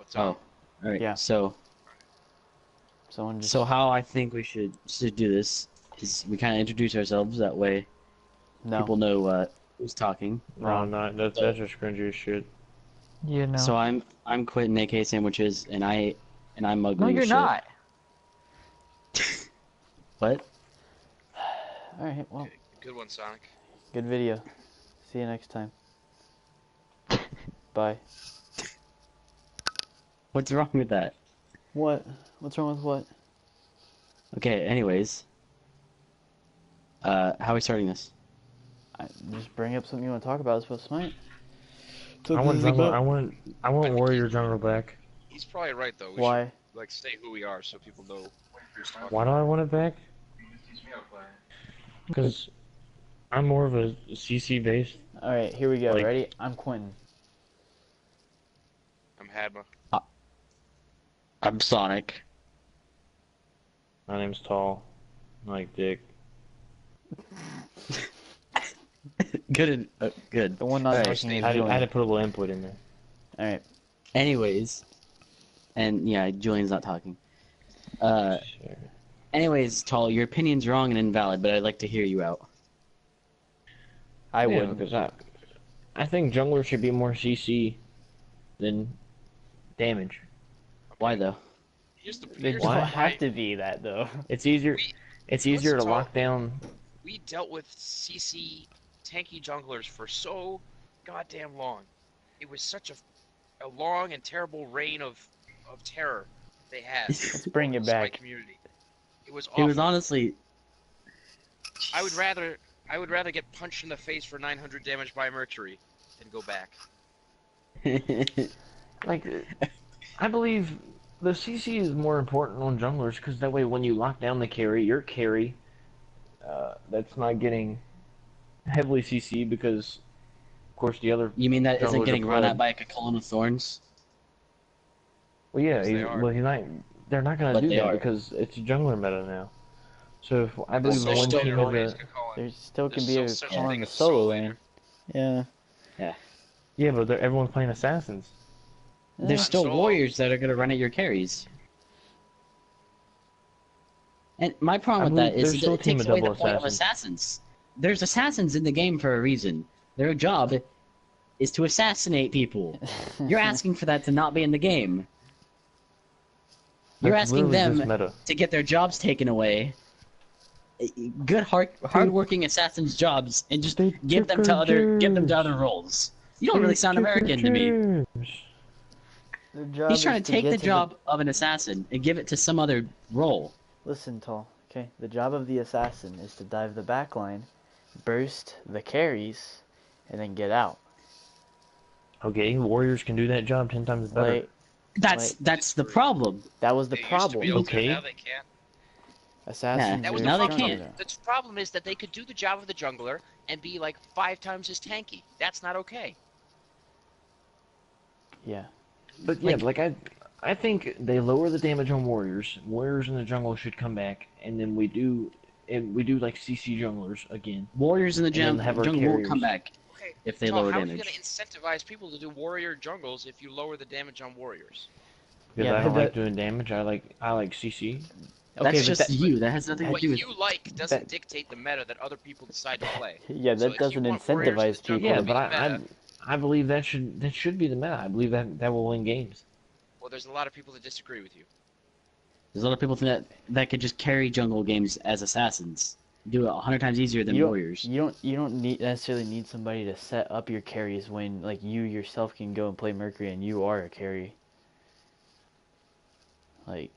it's on. Oh, all right. Yeah. So how I think we should do this is we kind of introduce ourselves. That way, people know who's talking. No, not that's just cringy as shit. You know. So I'm Quentin, aka Sandwiches, and I'm ugly. No, as you're shit. not. What? All right. Well, Good one, Sonic. good video. See you next time. Bye. What's wrong with that? What? What's wrong with what? Okay. Anyways, how are we starting this? Just bring up something you want to talk about. It's supposed to smite. I want Warrior Jungle back. He's probably right though. We Why? should, like, say who we are so people know who's talking. Why do I want it back? Because I'm more of a CC based. All right, here we go. Like- Ready? I'm Quentin. I'm Hadma. I'm Sonic. My name's Tall, like Dick. Good. Good. The one not Alright, talking is I had to Julian. put a little input in there. All right. Anyways, and yeah, Julian's not talking. Sure. Anyways, Tall, your opinion's wrong and invalid, but I'd like to hear you out. I Yeah, wouldn't. because I think jungler should be more CC than damage. Why though? Here's the They here's don't the- have to be that though. It's easier. We- It's easier to let's lock talk- down. We dealt with CC tanky junglers for so goddamn long. It was such a long and terrible reign of terror they had. Let's bring it in the Smite back. community. It was It awful. was honestly. I would rather get punched in the face for 900 damage by Mercury than go back. Like, I believe the CC is more important on junglers because that way when you lock down the carry, your carry, that's not getting heavily CC because, of course, the other. You mean that isn't Junglers getting are run flooded. at by a column of thorns? Well, yeah, Yes, they are. he's not. They're not gonna But do they that are. because it's jungler meta now. So if I believe There's one still team no has a. There still can There's be a still such a call in thing the as solo solo lane. Yeah. Yeah, but everyone's playing assassins. There's Yeah. still Solo. warriors that are gonna run at your carries. And my problem I with that believe is there's still it a team takes of away the double point of assassins. There's assassins in the game for a reason. Their job is to assassinate people. You're asking for that to not be in the game. You're That's asking literally just them meta. to get their jobs taken away. Good hardworking assassins' jobs, and just They give them took to our other roles. You don't really sound American to me. Their job He's trying is to take get the job of an assassin and give it to some other role. Listen, Tall. Okay, the job of the assassin is to dive the back line, burst the carries, and then get out. Okay, warriors can do that job 10 times better. Like, That's the problem. that was the They used to problem. be able to, Okay. now they can't. Assassins. That was are the now they problem. can't. The problem is that they could do the job of the jungler and be like 5 times as tanky. That's not okay. Yeah. But yeah, like I think they lower the damage on warriors. Warriors in the jungle should come back, and then we do like CC junglers again. Warriors in the then have our jungle will carriers. come back Okay. if they so lower how damage. are you going to incentivize people to do warrior jungles if you lower the damage on warriors? Because Yeah, I don't but like doing damage. I like CC. That's but just you. That has nothing to What do with. you like doesn't that- dictate the meta that other people decide to play. Yeah, So that if you doesn't want warriors in the incentivize jungle people. Yeah, to but be meta, I believe that should be the meta. I believe that will win games. well, there's a lot of people that disagree with you. There's a lot of people that could just carry jungle games as assassins. Do it 100 times easier than you don't, warriors. You don't necessarily need somebody to set up your carries when like you yourself can go and play Mercury and you are a carry. Like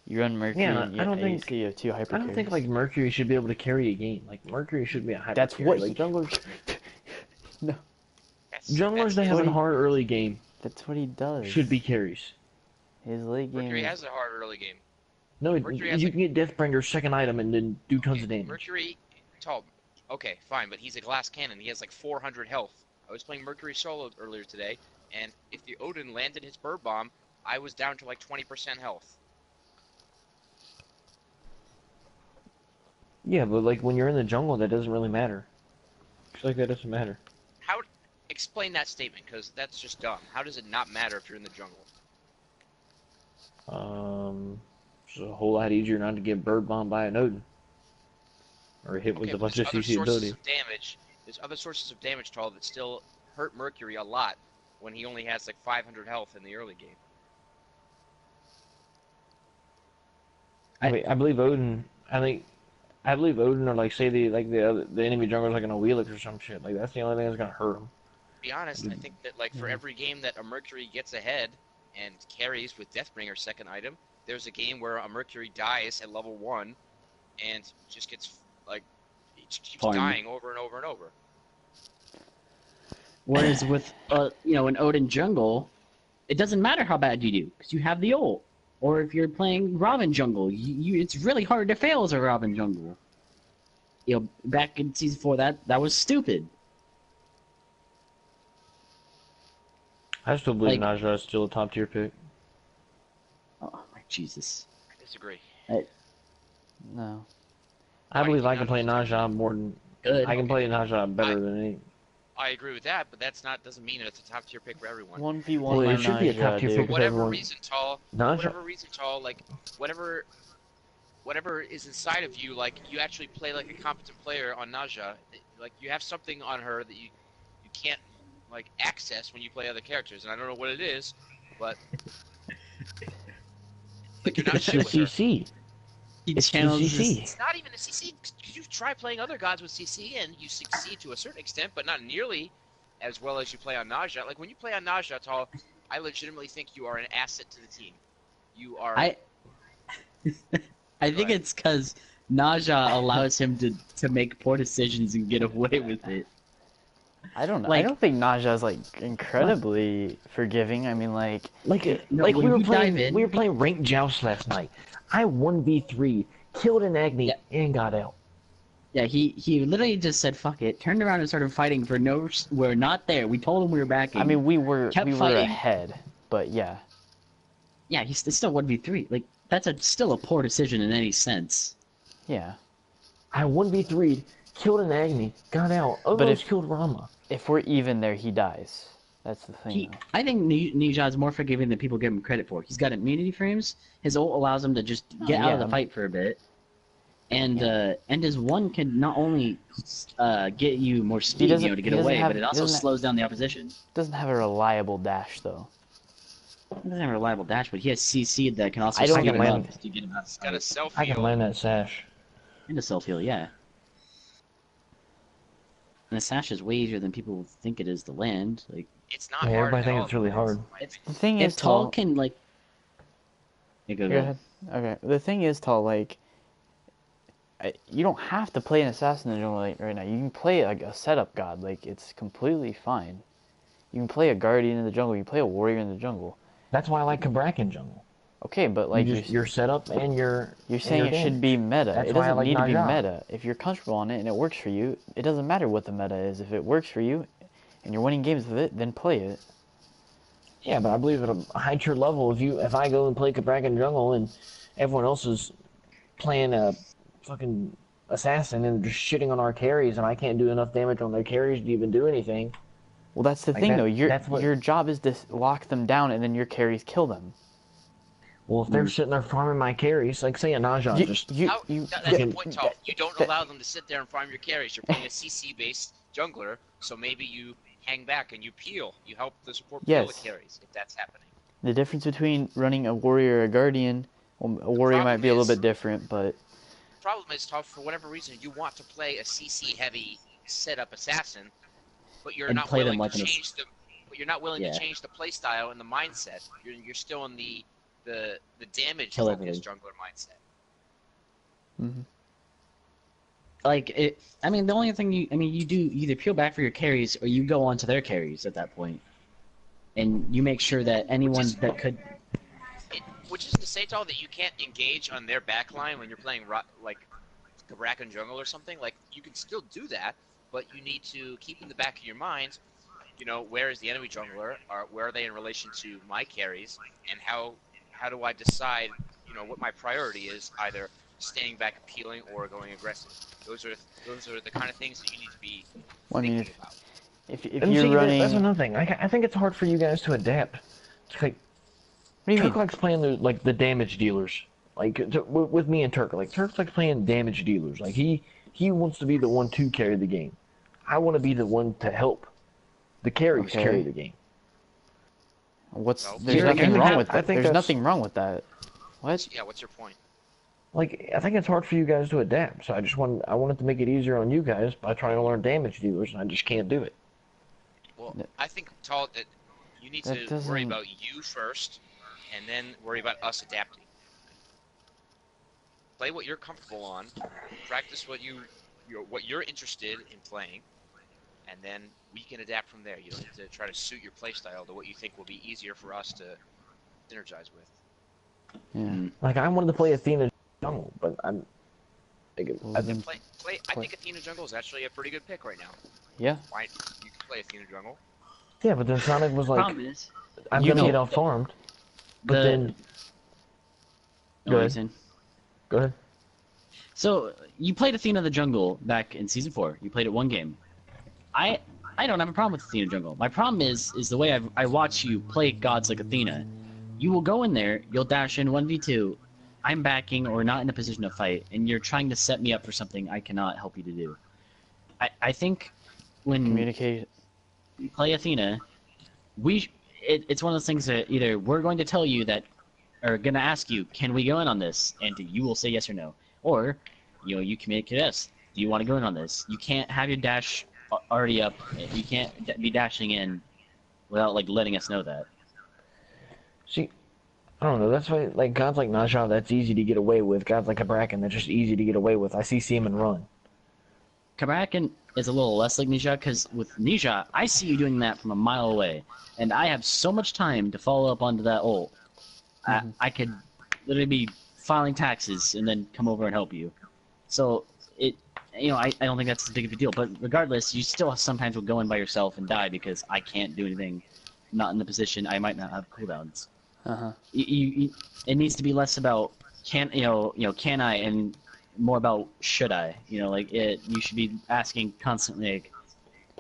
you run Mercury Yeah, and I don't and think- you have 2 hyper I don't think carries. like Mercury should be able to carry a game. Like Mercury should be a hyper That's carry. what like he- junglers. That's Junglers that have what a he- hard early game That's what he does. should be carries. His late game. Mercury is- has a hard early game. No, Mercury has you a- can get Deathbringer's second item and then do tons of damage. Mercury, tall. Okay, fine, but he's a glass cannon. He has like 400 health. I was playing Mercury solo earlier today, and if the Odin landed his bird bomb, I was down to like 20% health. Yeah, but like when you're in the jungle, that doesn't really matter. I feel like that doesn't matter. explain that statement, because that's just dumb. How does it not matter if you're in the jungle? It's a whole lot easier not to get bird bombed by an Odin. Or hit with Okay, a but bunch there's of other CC sources ability. of damage. There's other sources of damage, Tall, that still hurt Mercury a lot when he only has like 500 health in the early game. I believe Odin. I believe Odin, or like say the enemy jungler's like in a Wheelix or some shit. Like that's the only thing that's gonna hurt him. To be honest, I think that like for every game that a Mercury gets ahead and carries with Deathbringer's second item, there's a game where a Mercury dies at level 1 and just gets like he just keeps Fine. dying over and over and over. Whereas with an Odin jungle, it doesn't matter how bad you do because you have the ult. Or if you're playing Robin jungle, it's really hard to fail as a Robin jungle. Back in season 4, that was stupid. I still believe Like- Najra is still a top tier pick. Oh my Jesus! I disagree. No. I Why do believe you I can not play understand? Najra more than Good. I can play Najra better than any. I agree with that, but doesn't mean that it's a top tier pick for everyone. 1v1 Well, my it should be a top Najah, tier dude. pick. For whatever everyone- reason, Tall, Najra. like whatever is inside of you, like you actually play like a competent player on Naja. Like you have something on her that you can't like access when you play other characters, and I don't know what it is, but like you're not It's shit the with her. CC. He It's channels CC. It's not even a CC. You try playing other gods with CC, and you succeed to a certain extent, but not nearly as well as you play on Naja. Like when you play on Naja, Tall, I legitimately think you are an asset to the team. You are. I think ahead. it's because Naja allows him to make poor decisions and get away with it. I don't know. I Like- don't think Naja's like incredibly forgiving. I mean, like, No, Like when we were you playing, dive in- we were playing ranked joust last night. I 1v3, killed an Agni, Yeah. and got out. Yeah, he literally just said fuck it, turned around and started fighting for no. We're not there. We told him we were backing. I mean, we were Kept fighting. ahead, but yeah. yeah, it's still 1v3. Like that's still a poor decision in any sense. Yeah. I 1v3'd, killed an Agni, got out. But Almost if- killed Rama. If we're even there, he dies. That's the thing. though. I think Nija is more forgiving than people give him credit for. He's got immunity frames. His ult allows him to just get out of yeah. the fight for a bit, and his one can not only get you more speed, doesn't- to he get doesn't away, have- but it he also doesn't ha- slows down the opposition. Doesn't have a reliable dash though. He doesn't have a reliable dash, but he has CC that can also I don't speed him land- up to get him out of He's got a sight. self I can heal. land that sash. And a self heal, yeah. And the sash is way easier than people think it is to land. Like It's not Yeah, hard. everybody at thinks all, it's really in hard. my opinion. The thing if is, Tall Tall. can like. Yeah, Go ahead. Okay. The thing is, Tall. Like, you don't have to play an assassin in the jungle right now. You can play like a setup god. Like, it's completely fine. You can play a guardian in the jungle. You can play a warrior in the jungle. That's why I like Kabrak in jungle. Okay, but like Your setup and your. you're saying it should be meta. That's It why I doesn't like need to be Najah. meta. If you're comfortable on it and it works for you, it doesn't matter what the meta is. If it works for you, and you're winning games with it, then play it. Yeah, but I believe at a high tier level, if I go and play Kabrak in jungle and everyone else is playing a fucking assassin and just shitting on our carries, and I can't do enough damage on their carries to even do anything. Well, that's the Like thing that- though. that's what- Your job is to lock them down, and then your carries kill them. Well, if they're sitting there farming my carries, like say a Najah, You, just you, How- you, that's the can- point, Tom. You don't that- allow them to sit there and farm your carries. You're playing a CC-based jungler, so maybe you hang back and you peel. You help the support peel Yes. the carries, if that's happening. the difference between running a warrior or a guardian, well, a warrior might be a little problem bit different, but The problem is, Tom, for whatever reason, you want to play a CC-heavy setup assassin, but you're And not play them willing like to an ass- change the. But you're not willing Yeah. to change the playstyle and the mindset. You're still in the damage Kill focused jungler mindset. Like it. I mean, the only thing you do either peel back for your carries or you go onto their carries at that point, and you make sure that anyone that could. Which is to say, Tal, that you can't engage on their backline when you're playing like Kabrak and jungle or something. Like you can still do that, but you need to keep in the back of your mind, where is the enemy jungler, or where are they in relation to my carries, and how do I decide, what my priority is, either staying back appealing or going aggressive. Those are the kind of things that you need to be well, I mean, thinking about. If And you're see, running, that's another thing. I think it's hard for you guys to adapt. It's like what do you Turk mean? likes playing the damage dealers. Like with me and Turk, like Turk likes playing damage dealers. Like he wants to be the one to carry the game. I want to be the one to help the carries Okay. carry the game. What's No. there's Yeah, nothing I wrong think with that. There's that's- nothing wrong with that. What? Yeah, what's your point? Like I think it's hard for you guys to adapt. So I wanted to make it easier on you guys by trying to learn damage dealers, and I just can't do it. Well, Yeah. I think, Tal, that you need That to doesn't- worry about you first, and then worry about us adapting. Play what you're comfortable on, practice what you're interested in playing, and then we can adapt from there. You don't need to try to suit your playstyle to what you think will be easier for us to synergize with. Yeah. Like I wanted to play Athena jungle, but I'm. Well, I then- I think Athena Jungle is actually a pretty good pick right now. Yeah. Why you can play Athena Jungle? yeah, but then Sonic was like, Problem is, I'm You gonna know- get out farmed. But the- then, no, Go ahead. he's in. go ahead. So you played Athena the Jungle back in season 4. You played it one game. I don't have a problem with Athena Jungle. My problem is the way I watch you play gods like Athena. You will go in there, you'll dash in 1v2. I'm backing or not in a position to fight, and you're trying to set me up for something I cannot help you to do. I think when Communicate. you play Athena, it's one of those things that either we're going to tell you that, or going to ask you, can we go in on this? And you will say yes or no. Or, you communicate us. Do you want to go in on this? You can't have your dash already up. You can't be dashing in without, like, letting us know that. See, I don't know. That's why, like, gods like Naja, that's easy to get away with. Gods like Abrakan, that's just easy to get away with. I see Seaman run. Kabrakan is a little less like Nisha, because with Nisha, I see you doing that from a mile away, and I have so much time to follow up onto that ult. I could literally be filing taxes and then come over and help you. So, I don't think that's as big of a deal, but regardless, you still sometimes will go in by yourself and die because I can't do anything, not in the position, I might not have cooldowns. Uh-huh. It needs to be less about can I, and more about should I. You should be asking constantly, like,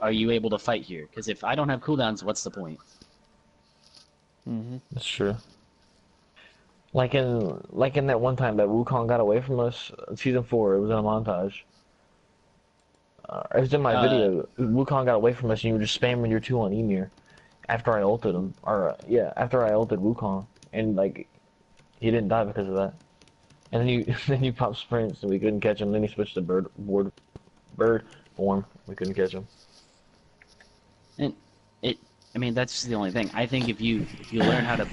are you able to fight here? Because if I don't have cooldowns, what's the point? Mm-hmm. That's true. Like in that one time that Wukong got away from us, season 4, it was in a montage. It was in my video. Wukong got away from us, and you were just spamming your 2 on Emir after I ulted him. After I ulted Wukong, and like he didn't die because of that. And then you pop sprints, and we couldn't catch him. Then he switched to bird form. We couldn't catch him. And that's just the only thing. I think if you learn how to,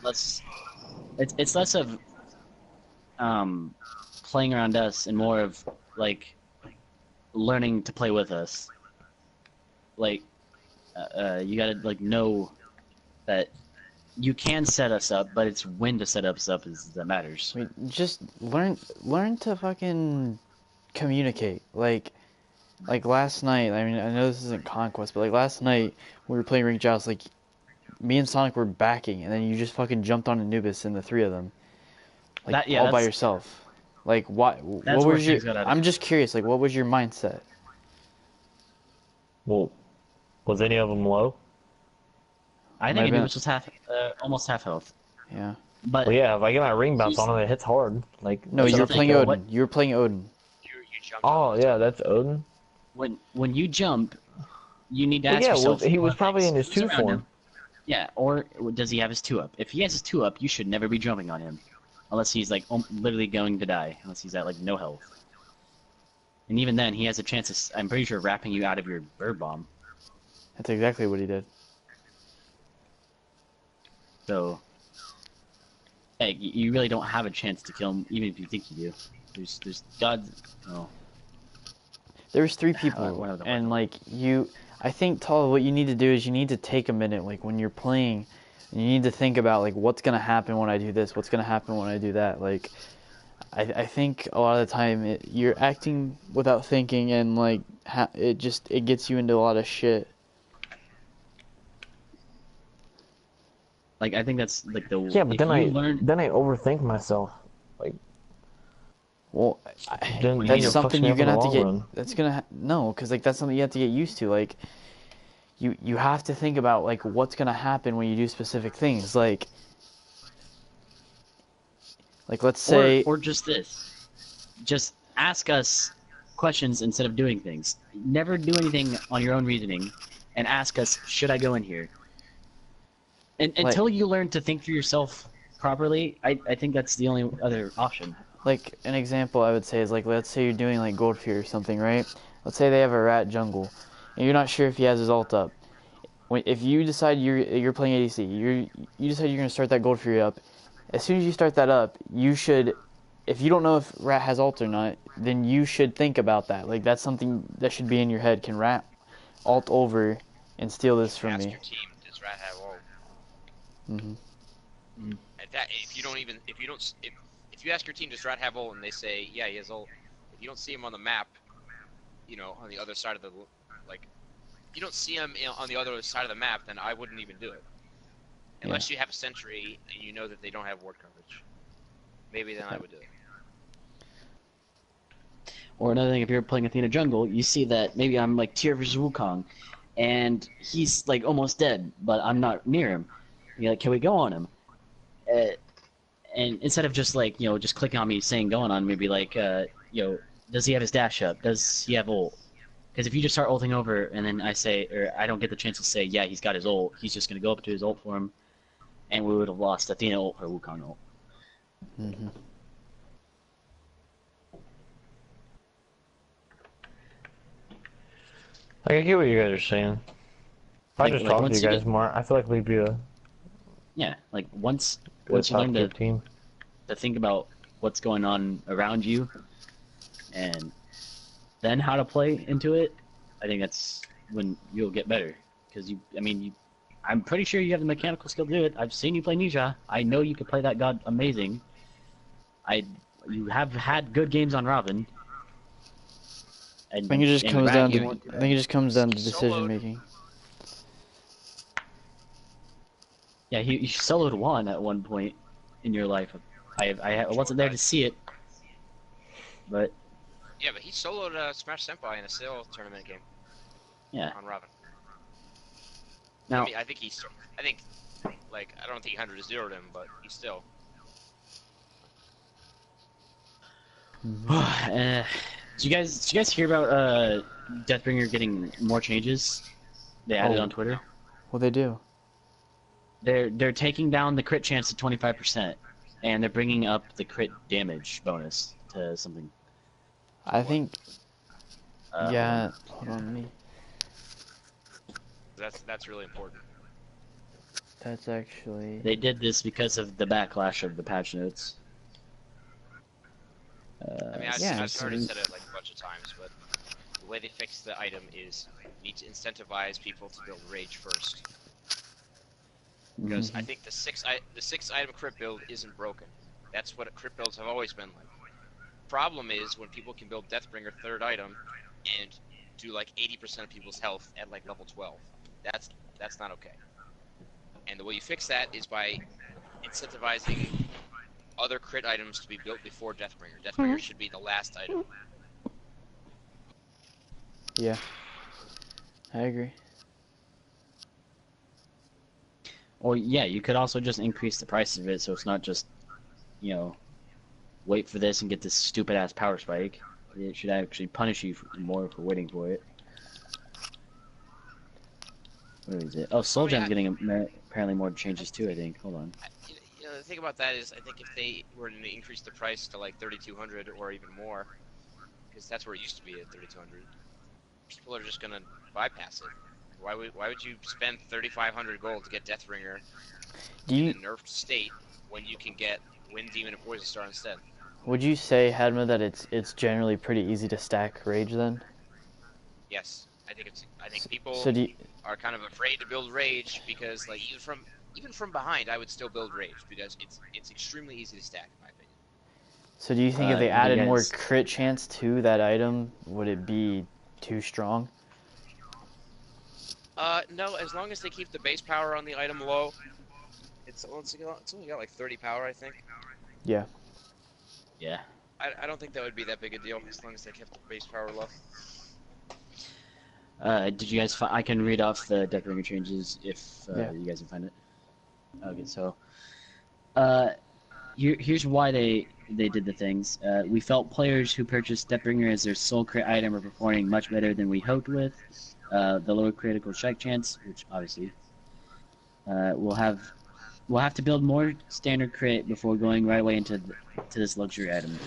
it's less of playing around us and more of like learning to play with us. Like you gotta like know that you can set us up, but it's when to set us up that matters. I mean, just learn to fucking communicate. Like last night, I mean, I know this isn't Conquest, but like last night we were playing Ring Joust, like me and Sonic were backing, and then you just fucking jumped on Anubis and the 3 of them, like all by yourself. Like what was your? I'm just curious. Like what was your mindset? Well, was any of them low? I think Anubis was almost half health. Yeah. But Well, yeah. If I get my ring bounce on him, it hits hard. Like No, you were playing like, Odin. You were playing Odin. You jumped Oh on yeah, that's Odin. when you jump, you need to Well, ask yourself. he was probably in his who's 2 around form. him. Yeah, or does he have his 2 up? If he has his 2 up, you should never be jumping on him, unless he's like literally going to die, unless he's at like no health. And even then, he has a chance of, I'm pretty sure, wrapping you out of your bird bomb. That's exactly what he did. So, hey, you really don't have a chance to kill him, even if you think you do. There's God. Oh, There was 3 people, one of them. and like I think Tal, what you need to do is you need to take a minute, like when you're playing, and you need to think about like what's gonna happen when I do this, what's gonna happen when I do that. Like, I think a lot of the time you're acting without thinking, and like it gets you into a lot of shit. like I think that's like the Yeah, but if then you I learn. overthink myself. Like Well, then that's it fucks something me you're up in gonna the have to long get. run. That's gonna no, because like that's something you have to get used to. Like you have to think about like what's gonna happen when you do specific things. Like let's say or just this. Just ask us questions instead of doing things. Never do anything on your own reasoning, and ask us, should I go in here? And until you learn to think for yourself properly, I think that's the only other option. like an example I would say is like let's say you're doing like Gold Fear or something, right? Let's say they have a rat jungle, and you're not sure if he has his ult up. If you decide you're playing ADC, you decide you're gonna start that Gold Fury up. As soon as you start that up, you should, if you don't know if Rat has ult or not, then you should think about that. Like that's something that should be in your head. Can Rat ult over and steal this from Ask me? your team, does Rat have ult? Mhm. At that, if you ask your team, does Rat have ult, and they say, yeah, he has ult. If you don't see him on the map, on the other side of the, like, if you don't see him on the other side of the map, then I wouldn't even do it. Unless you have a sentry and you know that they don't have ward coverage. Maybe then I would do it. Or another thing, if you're playing Athena jungle, you see that maybe I'm like tier versus Wukong, and he's like almost dead, but I'm not near him. You're like, can we go on him? And instead of just like just clicking on me saying going on, maybe like does he have his dash up? Does he have ult? Because if you just start ulting over and then I say, or I don't get the chance to say, yeah, he's got his ult, he's just gonna go up to his ult for him, and we would have lost Athena ult or Wukong ult. Mhm. Like, I get what you guys are saying. If I just talk to once you you guys get- more, I feel like we'd be a Yeah, like once good you learn top tier team. to think about what's going on around you, and then how to play into it, I think that's when you'll get better. Because I'm pretty sure you have the mechanical skill to do it. I've seen you play Nisha. I know you can play that god amazing. You have had good games on Robin. And, I think it just and comes Rat, down you- to decision Soloed. making. Yeah, you soloed one at one point in your life. I wasn't there to see it, but Yeah, but he soloed Smash Senpai in a Seal tournament game yeah. on Robin. Now, I think I don't think he 100-0'd him, but he still. did you guys hear about Deathbringer getting more changes? They added on Twitter. What they do? They're taking down the crit chance to 25%, and they're bringing up the crit damage bonus to something. I think. Uh, Yeah. Hold on, me. That's really important. That's actually. They did this because of the backlash of the patch notes. I mean, Yeah, I've so already then- said it like a bunch of times, but the way they fix the item is you need to incentivize people to build Rage first. Because I think the six item crit build isn't broken. That's what crit builds have always been like. Problem is when people can build Deathbringer third item and do like 80% of people's health at like level 12. That's not okay. And the way you fix that is by incentivizing other crit items to be built before Deathbringer. Deathbringer should be the last item. Yeah. I agree. Or yeah, you could also just increase the price of it, so it's not just, wait for this and get this stupid ass power spike. It should actually punish you more for waiting for it. Where is it? Oh, Soul Gem's getting apparently more changes too. I think. Hold on. The thing about that is, I think if they were to increase the price to like 3,200 or even more, because that's where it used to be at 3,200, people are just gonna bypass it. Why would you spend 3,500 gold to get Deathbringer in a nerfed state when you can get Wind Demon and Poison Star instead? Would you say, Hadma, that it's generally pretty easy to stack Rage then? Yes, I think people So are kind of afraid to build Rage because like even from behind, I would still build Rage because it's extremely easy to stack in my opinion. So do you think if they you added more guys- crit chance to that item, would it be too strong? No, as long as they keep the base power on the item low. It's only got like 30 power, I think. Yeah. Yeah. I don't think that would be that big a deal as long as they kept the base power low. Did you guys? I can read off the Deathbringer changes if Yeah. you guys can find it. Okay, so here's why they did the things. We felt players who purchased Deathbringer as their sole crit item were performing much better than we hoped with. The lower critical strike chance, which obviously we'll have to build more standard crit before going right away into to this luxury item.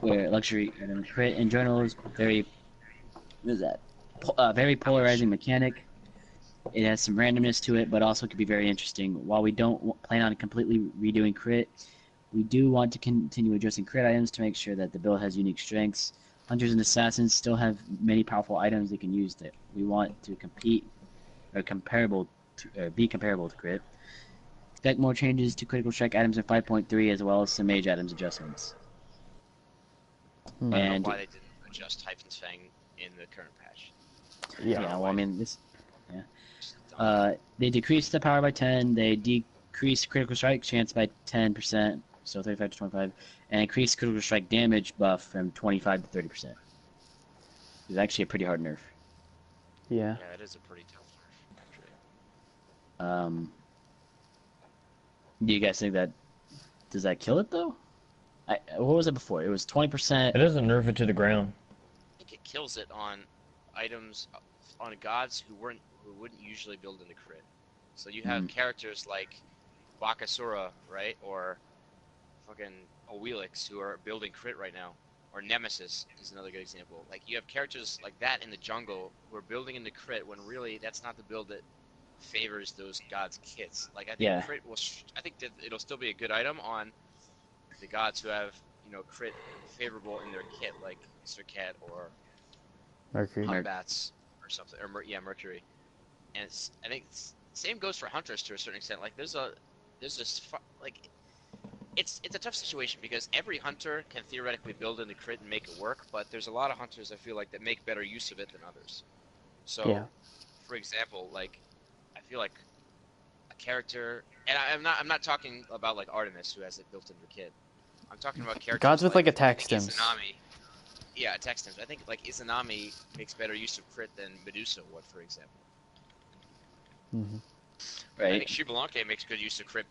Where luxury item crit in general is very very polarizing mechanic. It has some randomness to it, but also could be very interesting. While we don't plan on completely redoing crit, we do want to continue adjusting crit items to make sure that the build has unique strengths. Hunters and assassins still have many powerful items they can use that we want to compete or be comparable to crit. Expect more changes to critical strike items in 5.3 as well as some mage items adjustments. I don't know why they didn't adjust Typhon's Fang in the current patch. Yeah. Well, I mean, they decreased the power by 10. They decreased critical strike chance by 10%, so 35 to 25, and increased critical strike damage buff from 25 to 30%. It's actually a pretty hard nerf. Yeah. Yeah, it is a pretty tough nerf. Actually. Do you guys think does that kill it though? What was it before? It was 20%. It doesn't nerf it to the ground. I think it kills it on items on gods who wouldn't usually build into crit. So you have characters like Bakasura, right, or fucking Owelix who are building crit right now, or Nemesis is another good example. Like you have characters like that in the jungle who are building into crit when really that's not the build that favors those gods' kits. Like I think crit I think that it'll still be a good item on the gods who have crit favorable in their kit, like Sir Cat or Mercury. Huntbats or something, or Mercury. And I think same goes for hunters to a certain extent. Like it's a tough situation because every hunter can theoretically build into crit and make it work, but there's a lot of hunters I feel like that make better use of it than others. So, for example, like I feel like a character, and I'm not talking about like Artemis who has it built into kit. I'm talking about characters gods with like attack stems. Izanami. Yeah, attack stems. I think like Izanami makes better use of crit than Medusa would, for example. Mm-hmm. Right. I think Shibalanke makes good use of crit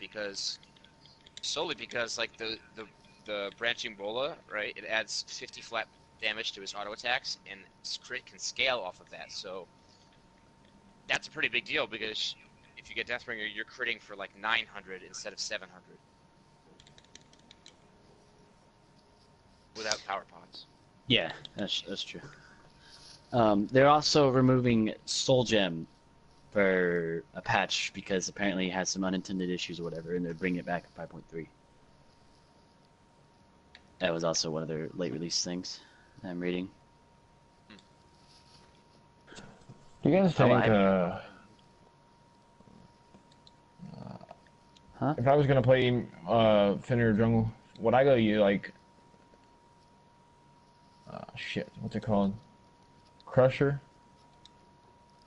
solely because like the branching bola, right? It adds 50 flat damage to his auto attacks, and his crit can scale off of that. So that's a pretty big deal because if you get Deathbringer, you're critting for like 900 instead of 700 without power pods. Yeah, that's true. They're also removing Soul Gem for a patch because apparently it has some unintended issues or whatever, and they're bringing it back at 5.3. That was also one of their late release things that I'm reading. Do you guys think, if I was going to play Fenrir Jungle, would I go like, what's it called? Crusher?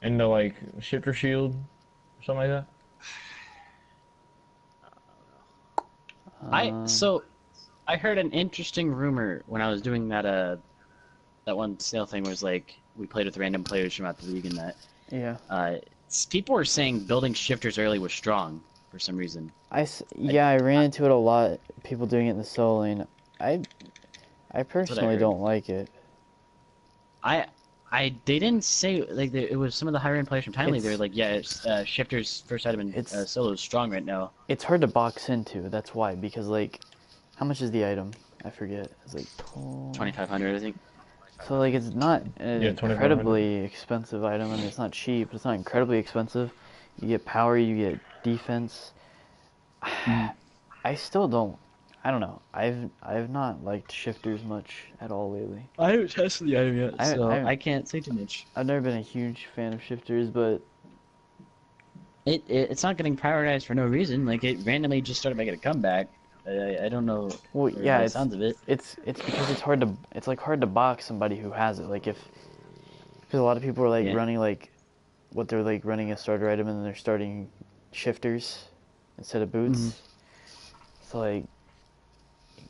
Into like Shifter Shield? Or something like that? I heard an interesting rumor when I was doing that one sale thing was like we played with random players from out the league and that. Yeah. People were saying building shifters early was strong for some reason. I ran into it a lot. People doing it in the solo lane. I personally don't like it. They didn't say like it was some of the higher end players from Time League. They were like, yeah, shifters first item in solo is strong right now. It's hard to box into. That's why, because like, how much is the item? I forget. It's like 2,500, I think. So like, it's not an incredibly expensive item. I mean, it's not cheap. But it's not incredibly expensive. You get power. You get defense. I still don't. I don't know. I've not liked shifters much at all lately. I haven't tested the item yet, so I can't say too much. I've never been a huge fan of shifters, but it's not getting prioritized for no reason. Like it randomly just started making a comeback. I don't know. Well, yeah, the sounds of it. It's because it's hard to box somebody who has it. Like because a lot of people are like running like what they're like running a starter item and then they're starting shifters instead of boots. So like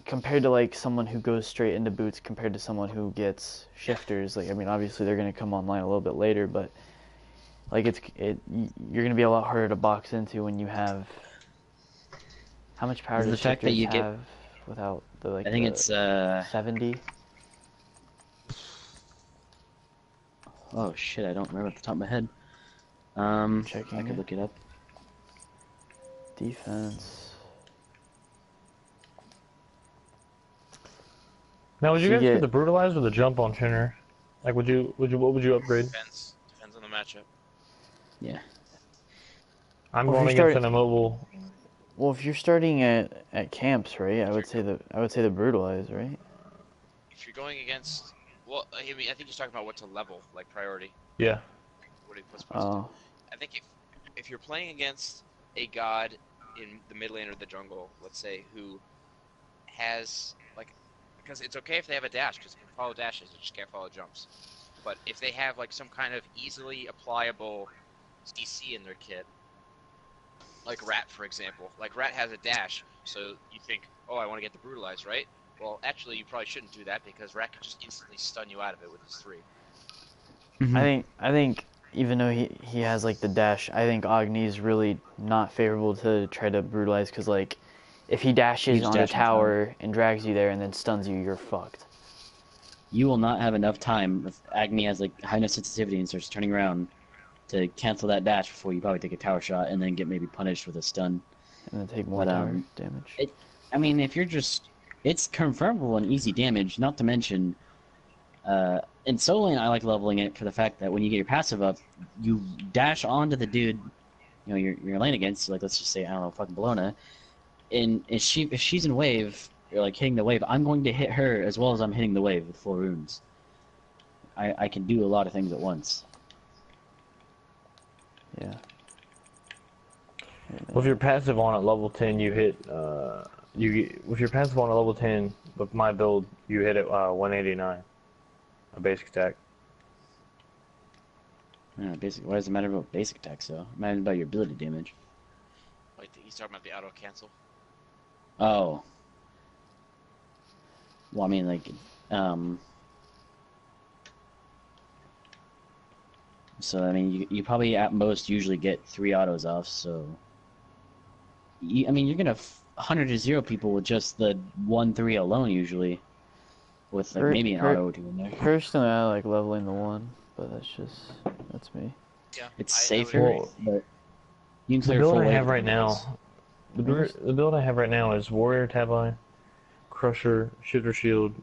compared to like someone who goes straight into boots compared to someone who gets shifters, like I mean obviously they're gonna come online a little bit later, but like you're gonna be a lot harder to box into when you have how much power Is does the fact that shifters you get- have without the like I think the it's 70. Oh shit, I don't remember off the top of my head. Checking I could it. look it up. Defense. Now, would you So guys you get get- the brutalize or the jump on Chinner? Like, what would you upgrade? Depends on the matchup. Yeah. I'm Well, if going you against start- an immobile. Well, if you're starting at camps, right? I would say the brutalize, right? If you're going against, well, I mean, I think you're talking about what to level, like priority. Yeah. What's Oh, I think if you're playing against a god in the mid lane or the jungle, let's say, who has like, because it's okay if they have a dash, because you can follow dashes, you just can't follow jumps. But if they have like some kind of easily applicable CC in their kit, like Rat, for example, like Rat has a dash, so you think, oh, I want to get the brutalized, right? Well, actually, you probably shouldn't do that because Rat can just instantly stun you out of it with his 3. I think even though he has like the dash, I think Agni is really not favorable to try to brutalize because like if he dashes Huge on a dash on tower and drags you there and then stuns you, you're fucked. You will not have enough time if Agni has like high enough sensitivity and starts turning around to cancel that dash before you probably take a tower shot and then get maybe punished with a stun. And then take more But, tower damage. I mean, if you're just... It's confirmable and easy damage, not to mention... in solo lane, I like leveling it for the fact that when you get your passive up, you dash onto the dude, you know, you're lane against, like, let's just say, I don't know, fucking Bologna, and if she's in wave, you're like hitting the wave, I'm going to hit her as well as I'm hitting the wave with 4 runes. I can do a lot of things at once. Yeah. Well, if you're passive on at level 10, you hit. If you're passive on at level 10 with my build, you hit it 189, a basic attack. Yeah, basic. Why does it matter about basic attacks, though? It matters about your ability damage. Like he's talking about the auto cancel. Oh. Well, I mean, like, So, I mean, you probably at most usually get 3 autos off, so... I mean, you're gonna 100 to 0 people with just the 1-3 alone, usually. With, like, maybe an auto or 2 in there. Personally, I like leveling the 1, but that's me. Yeah. It's I safer, would agree. but... You can The clear build full I wave have with right those. now, the build I have right now is Warrior Tab Line, Crusher, Shooter Shield,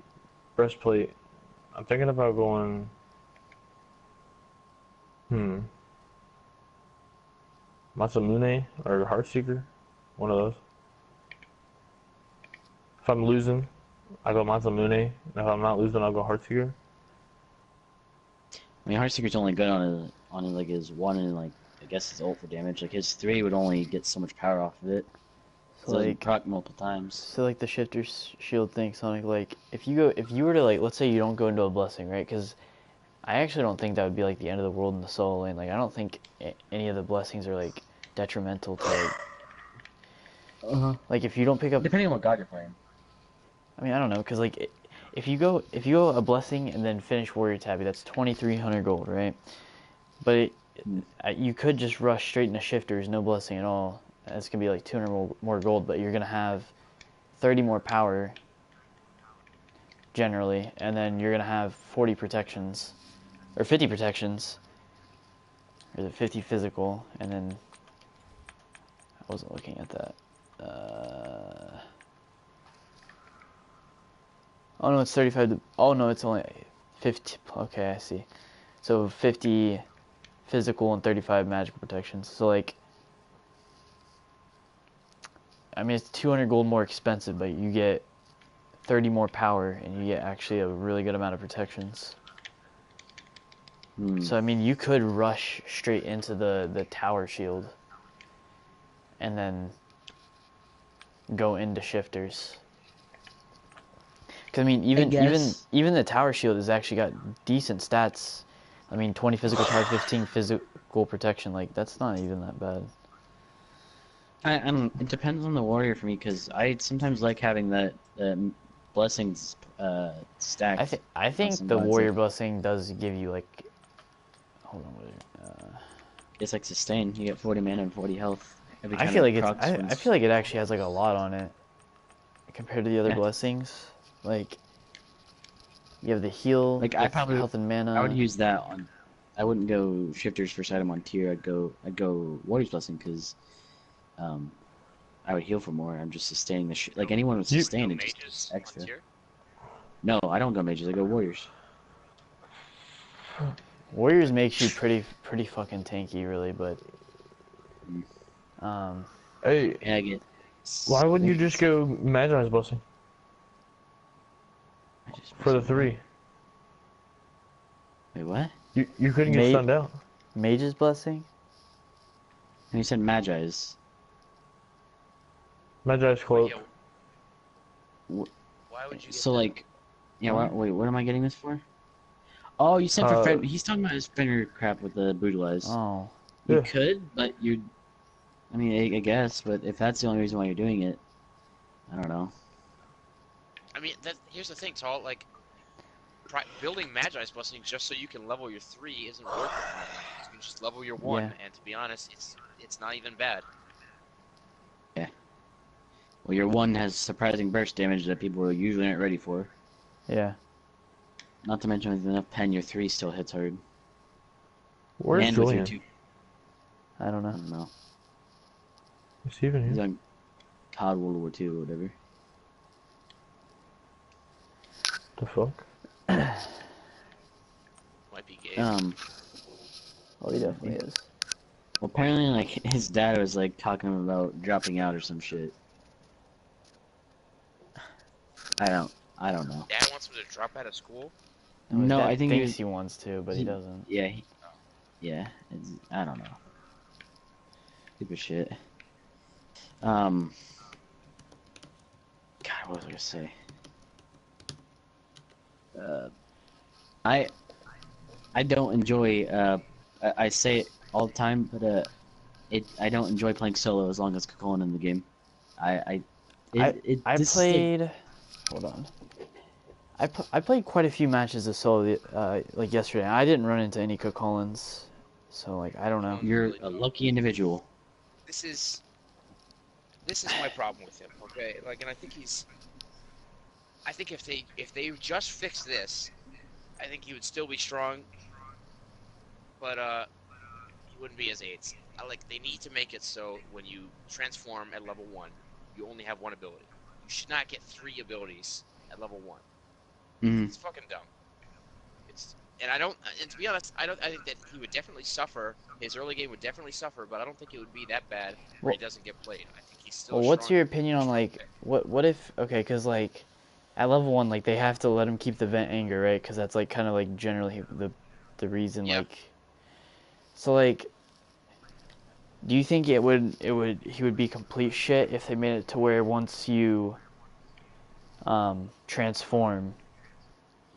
Breastplate. I'm thinking about going. Masamune or Heartseeker, one of those. If I'm losing, I go Masamune. If I'm not losing, I'll go Heartseeker. I mean, Heartseeker's only good on like his 1 and, like, I guess his ult for damage. Like, his 3 would only get so much power off of it. So, like, proc multiple times. So like the shifter shield thing, Sonic, like if you were to like, let's say you don't go into a blessing, right? Because I actually don't think that would be like the end of the world in the solo lane. Like I don't think any of the blessings are like detrimental to like, like if you don't pick up. Depending on what god you're playing. I mean I don't know, because like if you go a blessing and then finish warrior tabby, that's 2,300 gold, right? But you could just rush straight into shifters, no blessing at all. It's gonna be like 200 more gold, but you're gonna have 30 more power generally, and then you're gonna have 40 protections or 50 protections, or is it 50 physical? And then I wasn't looking at that. Oh no, it's 35. Oh no, it's only 50. Okay, I see. So 50 physical and 35 magical protections. So like, I mean, it's 200 gold more expensive, but you get 30 more power, and you get actually a really good amount of protections. So, I mean, you could rush straight into the tower shield, and then go into shifters. Because, I mean, even the tower shield has actually got decent stats. I mean, 20 physical charge, 15 physical protection, like, that's not even that bad. I don't. It depends on the warrior for me, because I sometimes like having that blessings stacked. I think some the gods, warrior like, blessing does give you like. Hold on, what is it? it's like sustain. You get 40 mana and 40 health every time I feel it like it's. procs. I feel like it actually has like a lot on it compared to the other Yeah. blessings. Like you have the heal, Like, with health and mana. I would use that on. I wouldn't go shifters first item on tier. I'd go warrior's blessing, because I would heal for more. I'm just sustaining the like anyone would You- sustain No it just mages extra. on tier? No, I don't go mages. I go warriors. Warriors makes you pretty fucking tanky, really, but Hey, Yeah, I get. why wouldn't you just go Magi's Blessing for the 3? Wait, what? You couldn't get Mate. stunned out. Mage's blessing. And you said Magi's. Magi's Cloak. Yeah, why would you get So that? like, yeah. Wait, what am I getting this for? Oh, you said for Uh, Fred. He's talking about his spinner crap with the brutalize. Oh, You Yeah. could, but you. I mean, I guess, but if that's the only reason why you're doing it, I don't know. I mean, here's the thing, Tall. Like, building Magi's Blessing just so you can level your 3 isn't worth it. You can just level your 1, Yeah. and to be honest, it's not even bad. Well, your one has surprising burst damage that people are usually aren't ready for. yeah. Not to mention with enough pen, your 3 still hits hard. Where's and with your Julian? 2, I don't I know. don't know. Is he even He's here? on COD World War II or whatever. The fuck? Might be gay. Oh, he definitely is. Well, apparently, like, his dad was, like, talking about dropping out or some shit. I don't know. Dad wants him to drop out of school. His No, dad I think thinks he wants to, but he he- doesn't. Yeah, I don't know. Stupid shit. God, what was I gonna say? I don't enjoy. I say it all the time, but I don't enjoy playing solo as long as Kakolin in the game. I this is played. Hold on. I played quite a few matches of solo like yesterday. I didn't run into any Cocolins, so like I don't know. you're a lucky individual. This is my problem with him. Okay, like, and I think if they just fix this, I think he would still be strong, but he wouldn't be as AIDS. They need to make it so when you transform at level 1, you only have 1 ability. You should not get 3 abilities at level 1. Mhm. It's fucking dumb. And to be honest, I think that he would definitely suffer. His early game would definitely suffer, but I don't think it would be that bad where he doesn't get played. I think he's still. Well, what's strong- your opinion on like pick. what if because like at level 1 like they have to let him keep the vent anger, right? Because that's like kind of like generally the reason Yeah. like. So like, do you think he would be complete shit if they made it to where once you transform,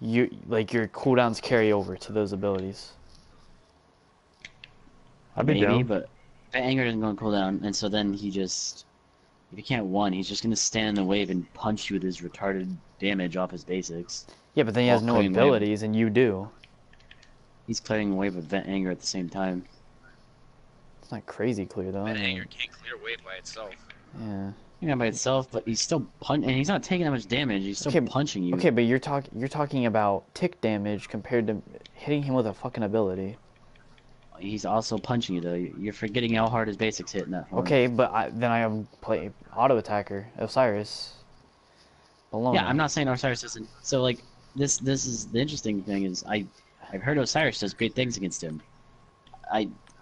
you like your cooldowns carry over to those abilities? I'd be Maybe, down. but the anger isn't going to cool down, and so then he just, if he can't one, he's just going to stand in the wave and punch you with his retarded damage off his basics. Yeah, but then he has While no clearing the wave. abilities, and you do. He's clearing the wave with vent anger at the same time. It's not crazy clear though. That anger can't clear wave by itself. Yeah. Yeah, by itself, but he's still and he's not taking that much damage. He's still Okay, punching you. Okay, but you're talking about tick damage compared to hitting him with a fucking ability. He's also punching you though. You're forgetting how hard his basics hit in that form. Okay, but then I am play auto attacker Osiris. Bologna. Yeah, I'm not saying Osiris isn't. So like this is the interesting thing is I've heard Osiris does great things against him.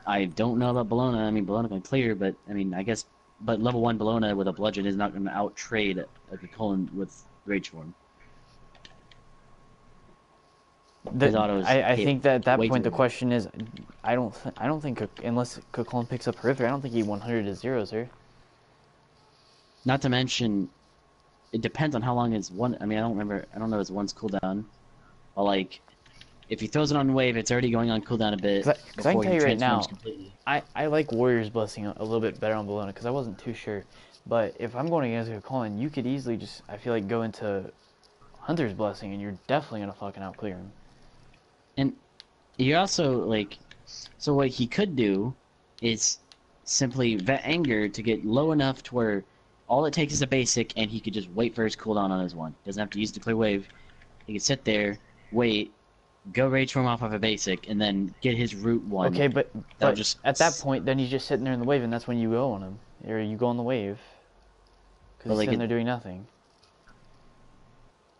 I don't know about Bologna. I mean Bologna can clear, but I mean I guess but level 1 Bologna with a bludgeon is not going to out trade a colon with rage form. His autos I hit think that at that way point too the hard. question is I don't think unless Coquelin picks up Periphery, I don't think he 100 is zeros here. Not to mention, it depends on how long his one. I mean, I don't know his one's cooldown. But like, if he throws it on wave, it's already going on cooldown a bit. Because I can tell you right now, completely. I like Warrior's Blessing a little bit better on Bologna because I wasn't too sure. But if I'm going against a Colin, you could easily just, I feel like, go into Hunter's Blessing and you're definitely going to fucking outclear him. And you're also, like, so what he could do is simply vet Anger to get low enough to where all it takes is a basic and he could just wait for his cooldown on his one. Doesn't have to use the clear wave. He could sit there, wait, go Rage Form off of a basic, and then get his root one. Okay, but just at that point, then he's just sitting there in the wave, and that's when you go on him. Or you go on the wave. Because he's like sitting there doing nothing.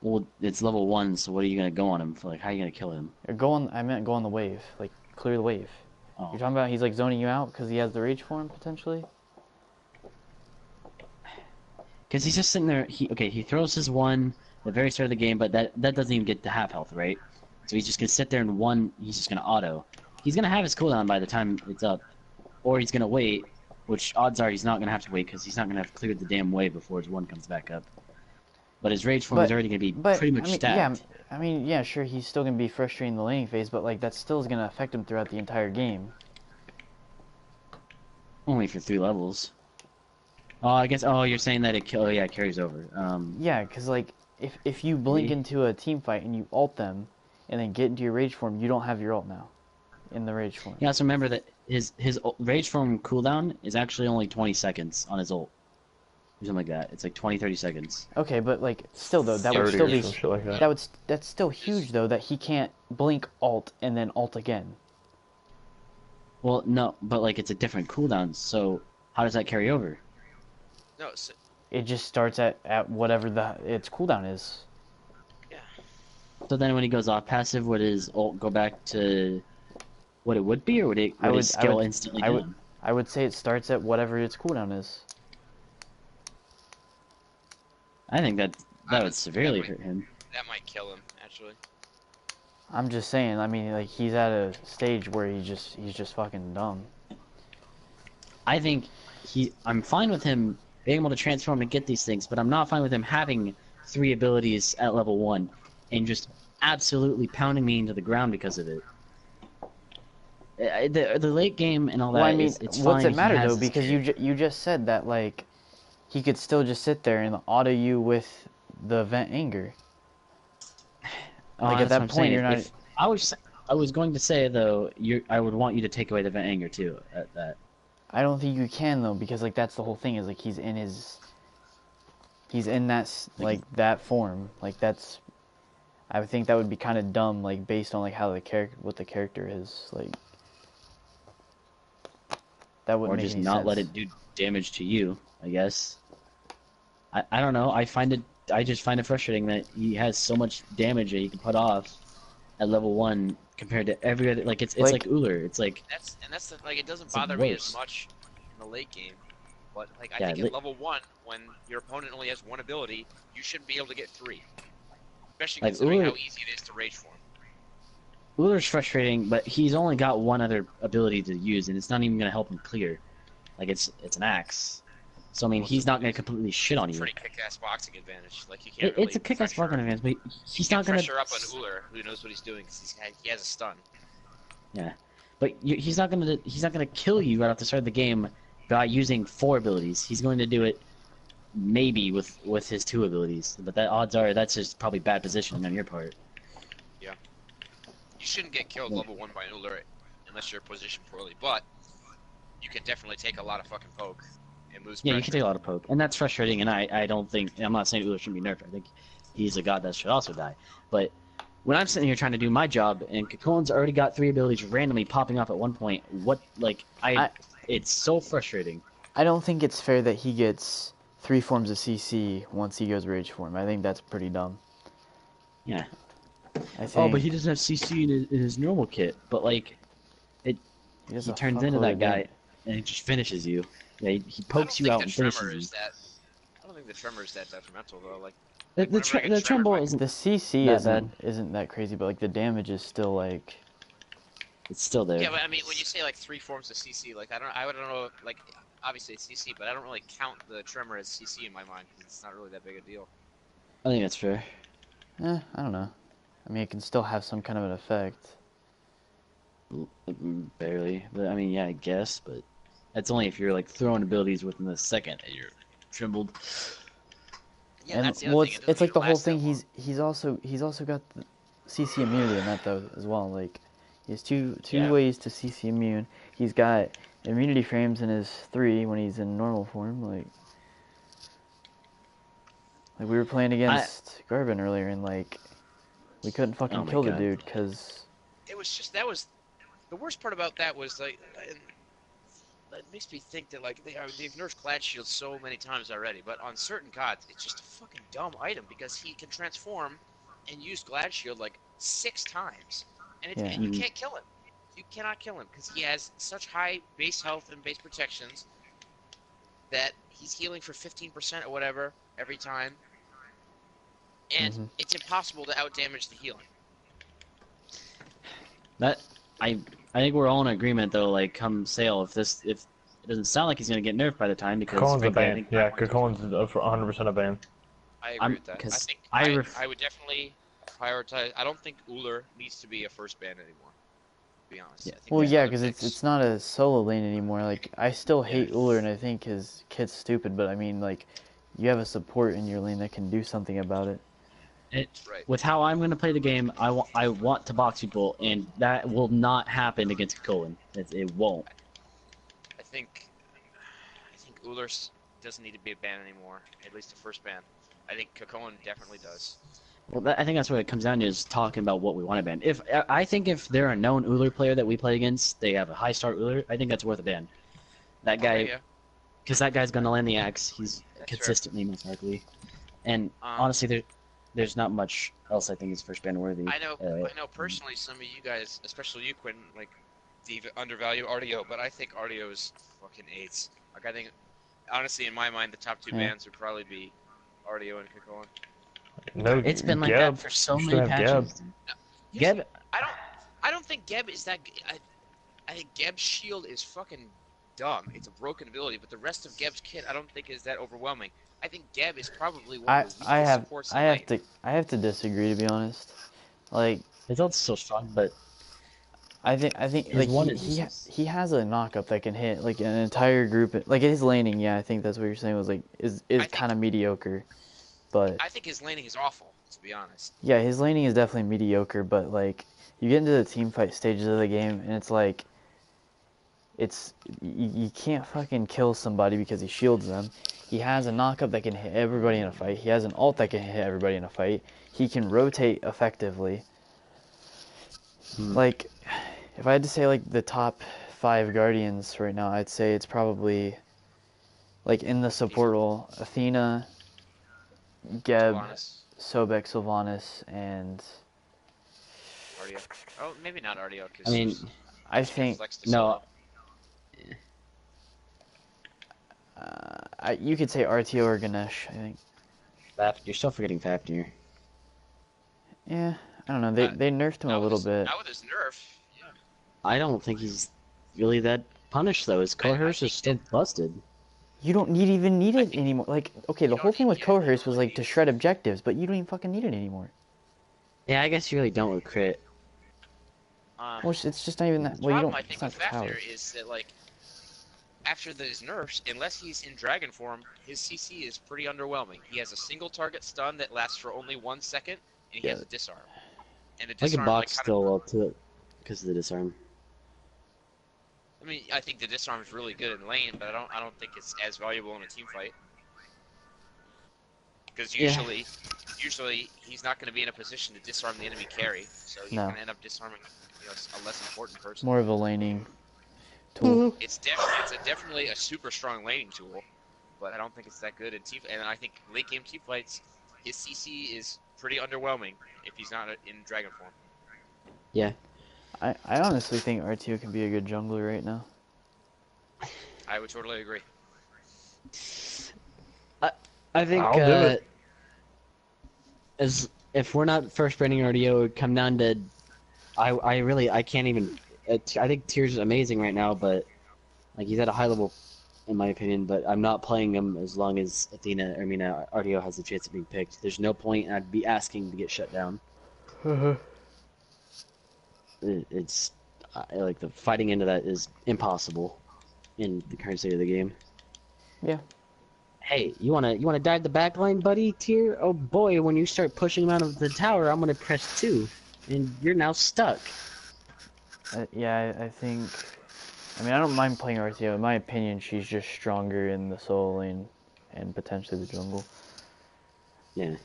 Well, it's level 1, so what are you going to go on him for? Like, how are you going to kill him? Or go on, I meant go on the wave. Like, clear the wave. Oh. You're talking about he's, like, zoning you out because he has the Rage Form, potentially? Because he's just sitting there, he throws his one at the very start of the game, but that doesn't even get to half health, right? So he's just going to sit there and he's just going to auto. He's going to have his cooldown by the time it's up. Or he's going to wait, which odds are he's not going to have to wait because he's not going to have cleared the damn wave before his one comes back up. But his Rage Form is already going to be pretty much stacked. Yeah, sure, he's still going to be frustrating the laning phase, but, like, that still is going to affect him throughout the entire game. Only for 3 levels. Oh, I guess, you're saying that it carries over. Yeah, because, like, if you blink into a team fight and you ult them, and then get into your Rage Form, you don't have your ult now. In the Rage Form. Yeah, so remember that his Rage Form cooldown is actually only 20 seconds on his ult. Or something like that. It's like 20-30 seconds. Okay, but like still though, that would still be like that's still huge though that he can't blink alt and then alt again. Well, no, but like it's a different cooldown, so how does that carry over? No, it just starts at whatever its cooldown is. Yeah. So then when he goes off passive, would his ult go back to what it would be, or would his skill instantly down? I would say it starts at whatever its cooldown is. I think that would severely hurt him. That might kill him, actually. I'm just saying. I mean, like he's at a stage where he's just fucking dumb. I think I'm fine with him being able to transform and get these things, but I'm not fine with him having 3 abilities at level 1 and just absolutely pounding me into the ground because of it. The late game and all that. Well, I mean, it's what's fine. It matter though? Because you just said that like he could still just sit there and auto you with the vent anger. Like at that point, you're not. I was going to say though, I would want you to take away the vent anger too. At that. I don't think you can though, because like that's the whole thing is like he's in that like that form. Like that's. I would think that would be kind of dumb, like based on like how what the character is like. That wouldn't make any sense. Or just not let it do damage to you, I guess. I don't know. I just find it frustrating that he has so much damage that he can put off at level 1 compared to every other. Like it's like Uller. It's like that's like it doesn't bother me as much in the late game, but like I think at level 1 when your opponent only has 1 ability, you shouldn't be able to get 3, especially considering how easy it is to rage form. Uller's frustrating, but he's only got 1 other ability to use, and it's not even going to help him clear. Like it's an axe. So I mean, he's not going to completely shit on you. Pretty kick-ass boxing advantage. Like you can't. It's a kick-ass boxing advantage, but he's not going to pressure up on Uller, who knows what he's doing because he has a stun. Yeah, but he's not going to kill you right off the start of the game by using 4 abilities. He's going to do it maybe with his 2 abilities, but that odds are that's just probably bad positioning on your part. Yeah, you shouldn't get killed level 1 by Uller unless you're positioned poorly, but you can definitely take a lot of fucking poke. Yeah, you can take a lot of poke, and that's frustrating. And I don't think I'm not saying Uller shouldn't be nerfed. I think he's a god that should also die. But when I'm sitting here trying to do my job, and Kakolin's already got 3 abilities randomly popping off at one point, it's so frustrating. I don't think it's fair that he gets 3 forms of CC once he goes Rage Form. I think that's pretty dumb. Yeah. But he doesn't have CC in his normal kit. But like, he turns into that guy, and he just finishes you. Yeah, he pokes you out and finishes you. I don't think the tremor is that detrimental though. Like the tremble isn't. The CC isn't that crazy, but like the damage is still like. It's still there. Yeah, but I mean, when you say like 3 forms of CC, like I don't know, like obviously it's CC, but I don't really count the tremor as CC in my mind because it's not really that big a deal. I think that's fair. I don't know. I mean, it can still have some kind of an effect. Barely, but I mean, yeah, I guess, but that's only if you're like throwing abilities within the second that you're trembled. Yeah, And that's the other well, thing. It it's doesn't like the even whole last that thing. long. He's also got the CC immunity in that though as well. Like he has two Yeah. ways to CC immune. He's got immunity frames in his 3 when he's in normal form. Like we were playing against Garvin earlier, and like we couldn't fucking Oh my kill the God. dude because It was just that was the worst part about that was like, and it makes me think that like they've nerfed Glad Shield so many times already, but on certain gods it's just a fucking dumb item because he can transform and use Glad Shield like 6 times, and Yeah. and you can't kill him. You cannot kill him because he has such high base health and base protections that he's healing for 15% or whatever every time, and it's impossible to outdamage the healing. That I think we're all in agreement though. Like come sale, if it doesn't sound like he's gonna get nerfed by the time because Kakolin's a frankly, I ban. think Yeah, Kakolin's 100% a ban. I agree I'm- with that. I 'cause think I I, ref- I would definitely prioritize. I don't think Uller needs to be a first ban anymore. To be honest. Yeah. I think well, there's yeah, other because picks. it's not a solo lane anymore. Like I still hate Yeah. Uller, and I think his kit's stupid. But I mean, like you have a support in your lane that can do something about it. Right. With how I'm gonna play the game, I want to box people, and that will not happen against Colin. It won't. I think Uller doesn't need to be a ban anymore. At least the first ban. I think Kakoan definitely does. Well, I think that's what it comes down to is talking about what we want to ban. I think if they're a known Uller player that we play against, they have a high start Uller, I think that's worth a ban. That guy, Okay, yeah. because that guy's gonna land the axe. He's That's consistently most likely, and Um, honestly, there's not much else I think is first ban worthy. I know personally some of you guys, especially you, Quinn, like undervalue RDO, but I think RDO is fucking eights. Like I think, honestly, in my mind, the top 2 Yeah. bans would probably be RDO and Kakoan. No, It's been like Geb. that for so Should many have patches. Geb, I don't think Geb is that. I think Geb's shield is fucking dumb. It's a broken ability, but the rest of Geb's kit I don't think is that overwhelming. I think Geb is probably one of the weakest supports in lane. I have to disagree, to be honest. Like his ult's so strong, but I think His like one he is- he has a knockup that can hit like an entire group. Like his laning, yeah, I think that's what you're saying was like is think- kind of mediocre, but I think his laning is awful, to be honest. yeah, his laning is definitely mediocre. But like you get into the team fight stages of the game, and it's like you can't fucking kill somebody because he shields them. He has a knockup that can hit everybody in a fight. He has an ult that can hit everybody in a fight. He can rotate effectively. Like, if I had to say like the top 5 Guardians right now, I'd say it's probably like in the support role, Athena, Geb, Sylvanas, Sobek, Sylvanas, and RDO. Oh, maybe not RDO. Cause I mean, she's- I she think flex to no. solo. you could say RTO or Ganesh. I think. You're still forgetting Fafnir. Yeah, I don't know. They nerfed him a Not with little his- bit. Not with his nerf. Yeah. I don't think he's really that punished though. His coerce is still busted. You don't even need it think- anymore. Like, okay, the don't whole thing with need- yeah, Coerce was you like to shred objectives, but you don't even fucking need it anymore. Yeah, I guess you really don't with crit. Well, it's just not even that. The Well, you problem don't. I think It's not with the tower. Fafnir is that like after those nerfs, unless he's in dragon form, his CC is pretty underwhelming. He has a single target stun that lasts for only 1 second, and he has a disarm. And the I can disarm box like, still well too, because of the disarm. I mean, I think the disarm is really good in lane, but I don't think it's as valuable in a team fight. Because Yeah. usually he's not going to be in a position to disarm the enemy carry, so he's No. going to end up disarming a less important person. More of a laning tool. It's definitely a super strong laning tool, but I don't think it's that good in team. And I think late game team fights, his CC is pretty underwhelming if he's not in dragon form. Yeah. I honestly think RTO can be a good jungler right now. I would totally agree. I think I'll do it. as if we're not first branding RDO, it would come down to I can't even. I think Tears is amazing right now, but like he's at a high level, in my opinion. But I'm not playing him as long as RDO has a chance of being picked. There's no point, and I'd be asking to get shut down. It's like the fighting into that is impossible in the current state of the game. Yeah. Hey, you wanna dive the back line, buddy? Tier? Oh boy, when you start pushing him out of the tower, I'm gonna press 2, and you're now stuck. Yeah, I think. I mean, I don't mind playing Arthea. In my opinion, she's just stronger in the solo lane and potentially the jungle. Yeah.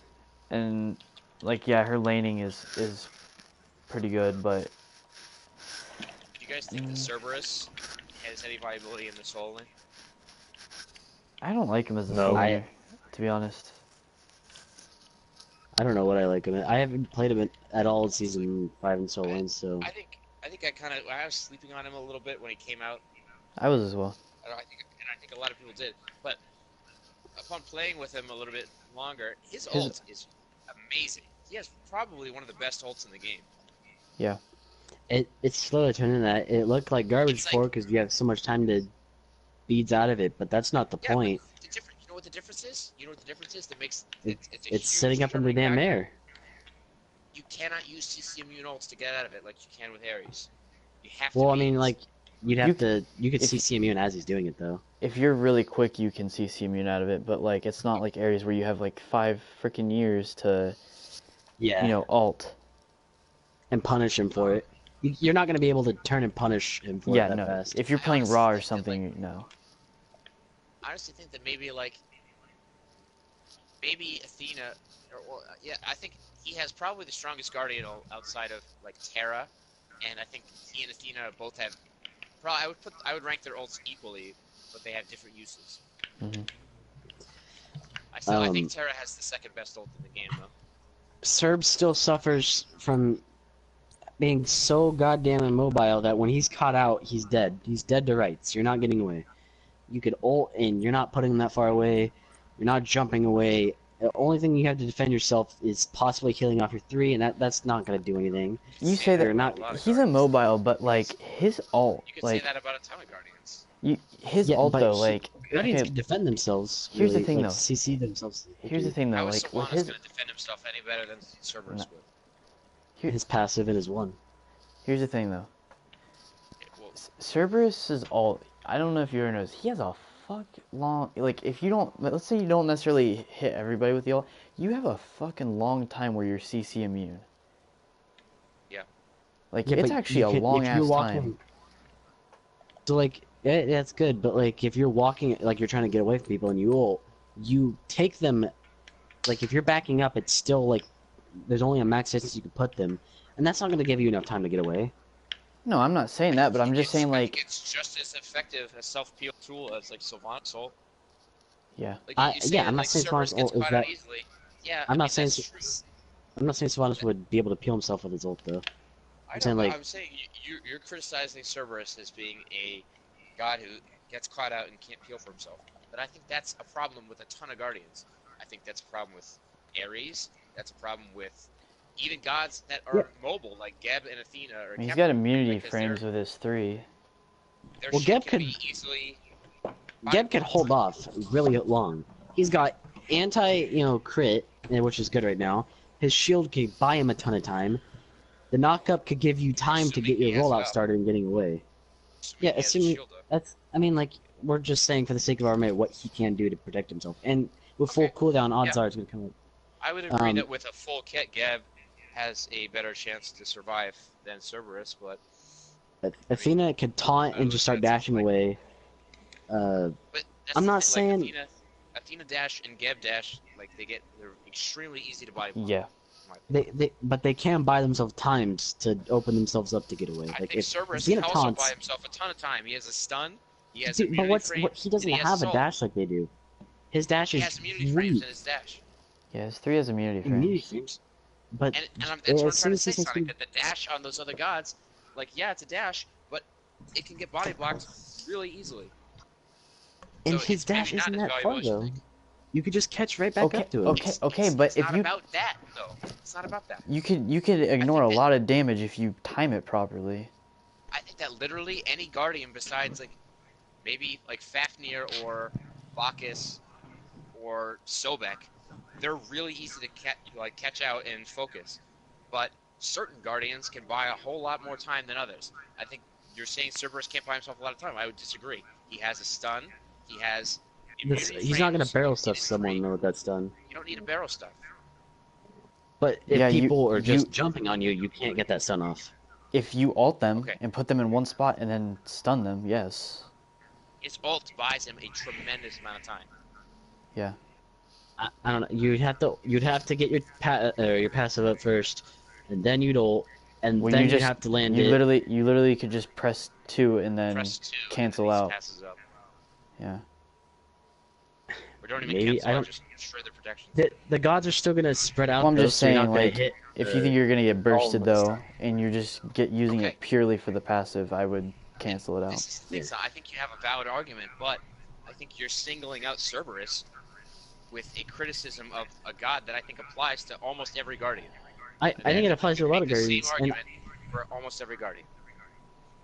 And like, yeah, her laning is pretty good, but Do you guys think that Cerberus has any viability in the solo lane? I don't like him as a No. solo laner, to be honest. I don't know what I like him in. I haven't played him at all in Season 5 and solo lanes, so... I think I was sleeping on him a little bit when he came out. I was as well. I think a lot of people did. But upon playing with him a little bit longer, his ult is amazing. He has probably one of the best ults in the game. Yeah. It's slow to turn in that. It looked like garbage before because you have so much time to beads out of it, but that's not the point. You know what the difference is? You know what the difference is that makes It's sitting up in the damn air. You cannot use CC immune ults to get out of it like you can with Ares. You have to. Well, I mean, like, you could if- CC immune as he's doing it, though. If you're really quick, you can CC immune out of it, but like, it's not like areas where you have like 5 freaking years to, Yeah. alt. And punish him for it. You're not going to be able to turn and punish him for it that fast. If you're playing honestly Raw or think that, something, no. I honestly think that maybe Athena, I think he has probably the strongest Guardian outside of like Terra, and I think he and Athena both have. I would rank their ults equally, but they have different uses. Mm-hmm. I think Terra has the second best ult in the game though. Serb still suffers from being so goddamn immobile that when he's caught out, he's dead. He's dead to rights. You're not getting away. You could ult and you're not putting him that far away. You're not jumping away. The only thing you have to defend yourself is possibly healing off your 3, and that's not going to do anything. You say They're that not. he's immobile, but like his ult, You could like say that about a ton of Guardians. his Yeah, ult but though, like Guardians okay, can defend themselves. Here's the really, thing, like, though. CC themselves. here's the thing though, How is like with Sylvanas his going to defend himself any better than Cerberus No. would? His passive and his 1. here's the thing though. Well, Cerberus's ult, I don't know if you ever noticed, he has a long, like if you don't, let's say you don't necessarily hit everybody with the ult, you have a fucking long time where you're CC immune. Yeah. Like Yeah, it's but actually you a could- long if ass you're time. walking- So like, that's good, but like if you're walking, like you're trying to get away from people and you take them, like if you're backing up, it's still like, there's only a max distance you can put them, and that's not going to give you enough time to get away. No, I'm not saying that, but I'm just saying I like, think it's just as effective a self-peel tool as like Sylvanas ult. yeah. Like, you say Yeah, that, I'm not like, saying Cerberus Sylvanas gets ult is caught that. out easily. Yeah, I'm I not mean, saying. that's true. I'm not saying Sylvanas would be able to peel himself with his ult though. I'm saying, like- saying you're criticizing Cerberus as being a god who gets caught out and can't peel for himself. But I think that's a problem with a ton of Guardians. I think that's a problem with Ares. That's a problem with even gods that are mobile, like Geb and Athena. Or I mean, he's Kepler, got immunity because frames with his 3. their Well, shit Geb can could- be easily. Geb can hold off really long. He's got crit, which is good right now. His shield can buy him a ton of time. The knock-up could give you time to get Assuming he your has rollout enough. started and getting away. He Yeah, has a assuming shield up. that's. I mean, like we're just saying for the sake of argument what he can do to protect himself, and with full Okay. cooldown, odds Yeah. are it's gonna come up. I would agree Um, that with a full kit, Geb has a better chance to survive than Cerberus, but Athena could taunt I and would just start say that's dashing like- away. That's I'm the not thing, like, saying- Athena dash and Geb dash, like they're extremely easy to body block. Yeah. But they can buy themselves times to open themselves up to get away. I Like think if Cerberus Athena can also taunts, buy himself a ton of time. He has a stun. He has dude, but immunity frame. he doesn't and he has have a assault. dash like they do. His dash He is has immunity frames weak. in his dash. Yeah, his 3 has immunity frames. Immunity frames. But And that's what I'm as trying soon to as say, he starts Sonic, getting- that the dash on those other gods, like, yeah, it's a dash, but it can get body blocked really easily. and so his it's maybe dash not isn't as that far valuable as you though. think. You could just catch right back Okay, up to him. okay, but it's if not you about that, though. It's not about that. you could ignore a that- lot of damage if you time it properly. I think that literally any Guardian besides, like, maybe, like, Fafnir or Bacchus or Sobek, they're really easy to catch out and focus. But certain Guardians can buy a whole lot more time than others. I think you're saying Cerberus can't buy himself a lot of time. I would disagree. He has a stun. He has immunity He's not gonna frames, barrel it stuff is someone free. with that stun. You don't need a barrel stuff. But if Yeah, people are just you jumping on you, you can't get that stun off. if you ult them Okay. and put them in one spot and then stun them, yes. His ult buys him a tremendous amount of time. Yeah. I don't know. You'd have to get your passive up first, and then you'd ult, and Well, then you you'd have to land it. You literally could just press 2 and then Press 2 cancel and then he out. passes up. Yeah. Or don't even Maybe, cancel I out, don't- just shred the protection. The gods are still gonna spread out. Well, I'm though, just so you're saying, not gonna like, hit if the- you think you're gonna get bursted of the though, stuff. and you're just using Okay. it purely for the passive, I would cancel it out. This is the thing, so I think you have a valid argument, but I think you're singling out Cerberus with a criticism of a god that I think applies to almost every Guardian. I think it applies to a lot of the same guardians, and argument for almost every Guardian.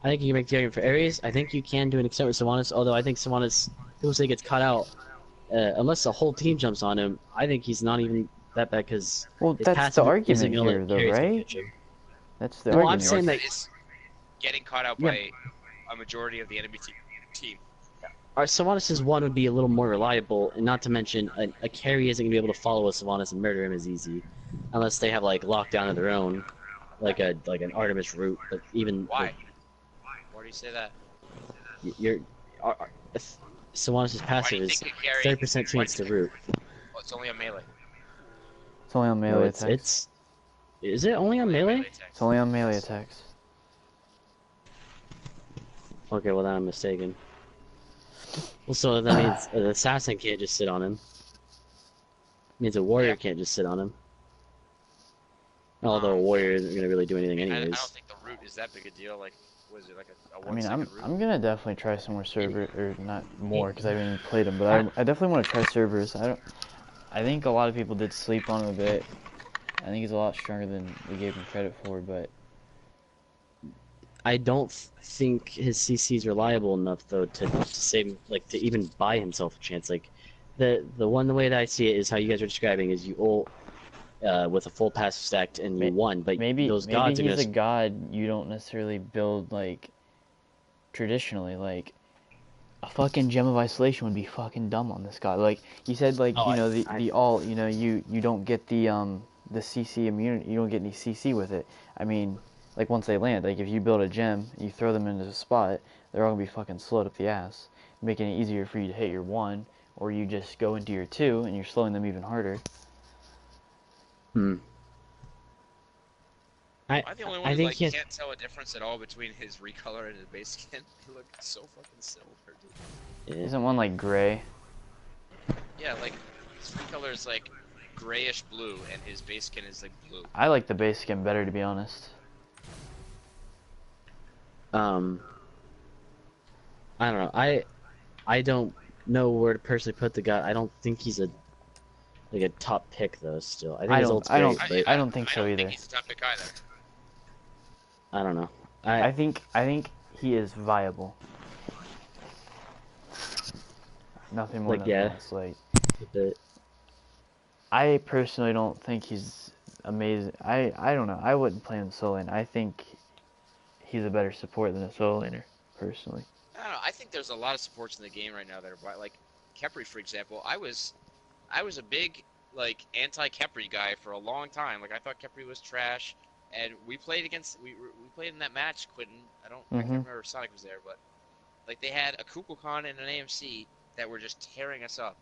I think you can make the argument for Ares. I think you can do an extent with Sylvanas, although I think Sylvanas, people say, gets caught out. Unless the whole team jumps on him, I think he's not even that bad because Well, his that's passive the isn't argument gonna let here, though, Ares right? catch him. That's the Well, I'm argument. saying that- It's getting caught out Yeah. by a majority of the enemy team. Our Sylvanas' one would be a little more reliable, and not to mention a carry isn't gonna be able to follow a Sylvanas and murder him as easy, unless they have like lockdown of their own, like an Artemis route. But even Why? Why do you say that? You're Sylvanas' passive you is think a carry- 30% why chance do to you root. Well, it's only a melee. It's only on No, melee it's attacks. is it only on melee? attacks. It's only on melee attacks. Okay, well then I'm mistaken. Well, so that means an assassin can't just sit on him. Means a warrior Yeah. can't just sit on him. Although a warrior isn't gonna really do anything I anyways. don't think the root is that big a deal. Like, was it like a I 1 mean, second root? I'm gonna definitely try some more server, or not more, because I haven't even played them. But I definitely want to try servers. I think a lot of people did sleep on him a bit. I think he's a lot stronger than we gave him credit for. But I don't think his CC is reliable enough though to save, like, to even buy himself a chance. Like, the way that I see it is how you guys are describing is you ult with a full passive stacked and you won, but maybe those gods are he's gonna a god you don't necessarily build like traditionally. Like a fucking gem of isolation would be fucking dumb on this god. Like you said, like Oh, you know I- the ult, you know you don't get the CC immunity. You don't get any CC with it. I mean, like once they land, like if you build a gem, you throw them into a spot, they're all gonna be fucking slowed up the ass, making it easier for you to hit your 1, or you just go into your 2 and you're slowing them even harder. Hmm. Am I the only one I who think like he has- can't tell a difference at all between his recolor and his base skin? They look so fucking similar, dude. Yeah. Isn't one like gray? Yeah, like his recolor is like grayish blue, and his base skin is like blue. I like the base skin better, to be honest. I don't know. I don't know where to personally put the guy. I don't think he's a top pick though. Still, I think his ult's I great, don't- but I don't think so I don't either. think he's a top pick either. I don't know. I think he is viable. Nothing more Like, than yeah. that. Like but I personally don't think he's amazing. I don't know. I wouldn't play him solo lane. I think he's a better support than a solo laner, personally. I don't know. I think there's a lot of supports in the game right now that are like Kepri, for example. I was a big like anti-Kepri guy for a long time. Like I thought Kepri was trash, and we played we played in that match. Quentin, I can't remember if Sonic was there, but like they had a Kukulkan and an AMC that were just tearing us up,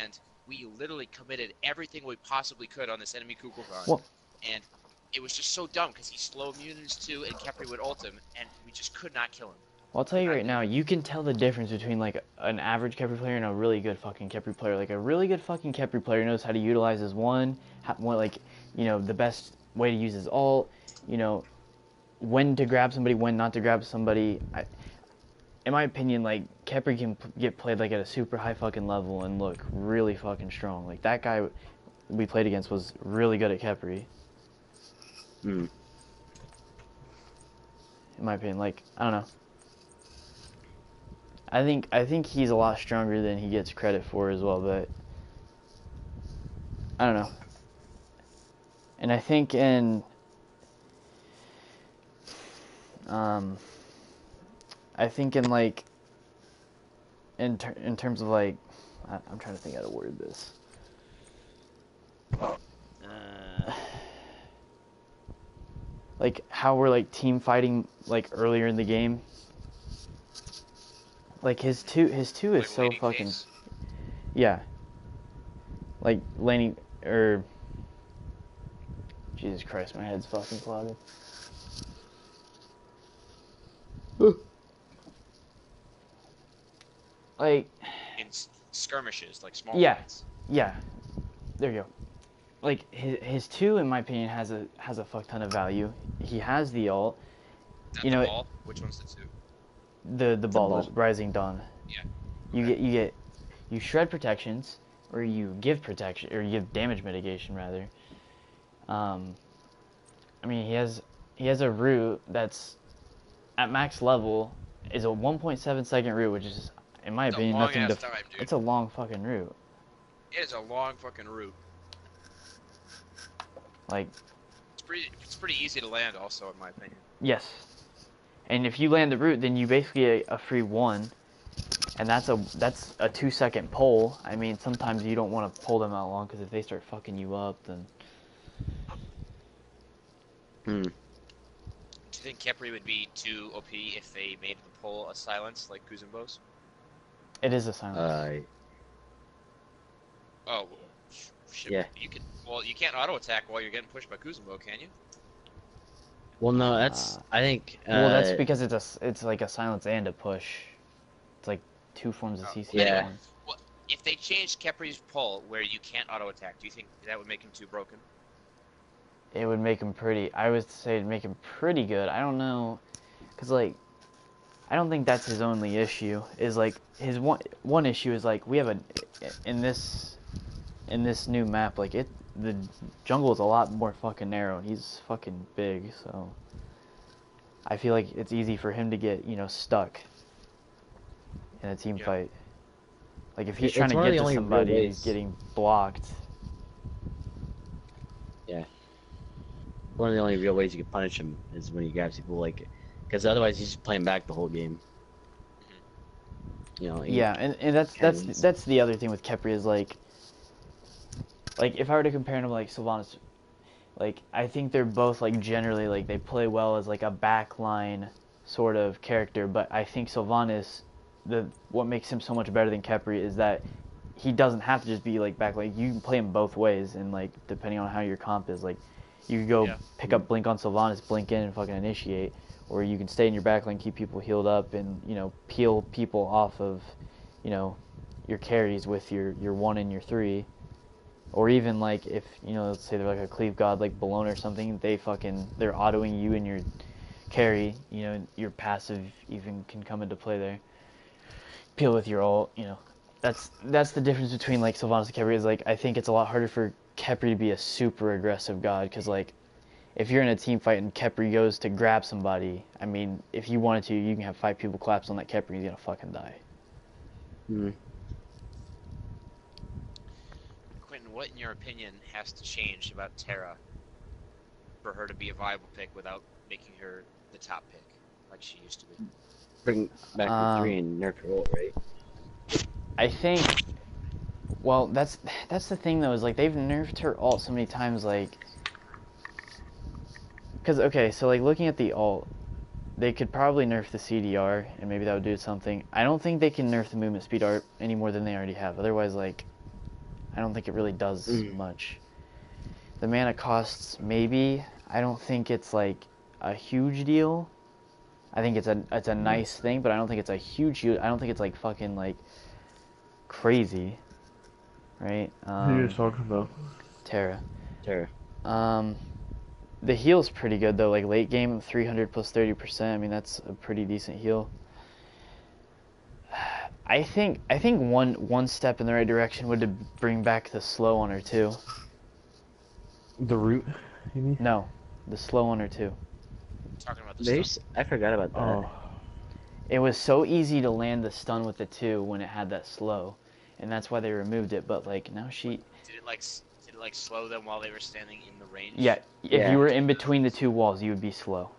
and we literally committed everything we possibly could on this enemy Kukulkan, Well- and it was just so dumb because he slow immunities too, and Kepri would ult him, and we just could not kill him. Well, I'll tell you right now, you can tell the difference between like an average Kepri player and a really good fucking Kepri player. Like a really good fucking Kepri player knows how to utilize his like, you know, the best way to use his ult, you know, when to grab somebody, when not to grab somebody. In my opinion, like Kepri can get played like at a super high fucking level and look really fucking strong. Like that guy we played against was really good at Kepri. hmm. In my opinion, like I don't know. I think he's a lot stronger than he gets credit for as well, but I don't know. And I think in I think in like in terms of like I'm trying to think how to word this. Like how we're like team fighting like earlier in the game. Like his two is Like so laning fucking phase. yeah. Like laning or Jesus Christ, my head's fucking clogged. Like In skirmishes, like small yeah, fights. yeah. There you go. Like his two, in my opinion, has a fuck ton of value. He has the ult. Is that You the know, ball? Which one's the two? the ball, ball. the Rising Dawn. Yeah. You shred protections, or you give protection, or you give damage mitigation rather. I mean he has a root that's at max level is a 1.7 second root, which is in my It's a opinion long nothing ass to. time, dude. It's a long fucking root. It is a long fucking route. Like It's pretty easy to land, also, in my opinion. yes, and if you land the root, then you basically a free one. And that's a 2-second pull. I mean, sometimes you don't want to pull them out long because if they start fucking you up, then. Do you think Khepri would be too OP if they made the pull a silence like Kuzumbo's? It is a silence. Oh, shit. Yeah. You can. Well, you can't auto attack while you're getting pushed by Kuzumbo, can you? Well, no, that's I think. Well, that's because it's like a silence and a push. It's like two forms of CC. Yeah. at once. Well, if they changed Khepri's pull where you can't auto attack, do you think that would make him too broken? It would make him pretty. I would say it'd make him pretty good. I don't know, cause like, I don't think that's his only issue. Is like his one issue is like we have in this new map like the jungle is a lot more fucking narrow and he's fucking big, so I feel like it's easy for him to get stuck in a team fight. Like if he's It's trying to one of get the to only real somebody, ways. he's getting blocked. Yeah. One of the only real ways you can punish him is when you grab people because otherwise he's just playing back the whole game. Yeah, and that's the other thing with Khepri is like if I were to compare him to like Sylvanas, like I think they're both like generally like they play well as like a backline sort of character, but I think Sylvanas, what makes him so much better than Khepri is that he doesn't have to just be like backline. You can play him both ways, and like depending on how your comp is, like you could go pick up Blink on Sylvanas, blink in and fucking initiate, or you can stay in your backline, keep people healed up, and peel people off of your carries with your 1 and your 3. Or even like if let's say they're like a cleave god like Bologna or something, they're autoing you and your carry, your passive even can come into play there. Peel with your ult, that's the difference between like Sylvanas and Khepri is like I think it's a lot harder for Khepri to be a super aggressive god because like if you're in a team fight and Khepri goes to grab somebody, I mean if you wanted to, you can have 5 people collapse on that Khepri, he's gonna fucking die. Quentin, what in your opinion has to change about Terra for her to be a viable pick without making her the top pick like she used to be? Bring back the 3 and nerf her ult, right? I think. Well, that's the thing though is like they've nerfed her ult so many times like. Because okay, so like looking at the ult, they could probably nerf the CDR and maybe that would do something. I don't think they can nerf the movement speed art any more than they already have. Otherwise, like, I don't think it really does much. The mana costs maybe. I don't think it's like a huge deal. I think it's a nice thing, but I don't think it's a huge. I don't think it's like fucking like crazy, right? Who are you talking about? Terra. Terra. The heal's pretty good though. Like late game, 300 plus 30%. I mean that's a pretty decent heal. I think one step in the right direction would to bring back the slow on her too. The root, you mean? No, the slow on her too. Talking about the stuff. I forgot about that. Oh. It was so easy to land the stun with the 2 when it had that slow, and that's why they removed it. But like now she. Did it like slow them while they were standing in the range? Yeah, if you were in between the 2 walls, you would be slow.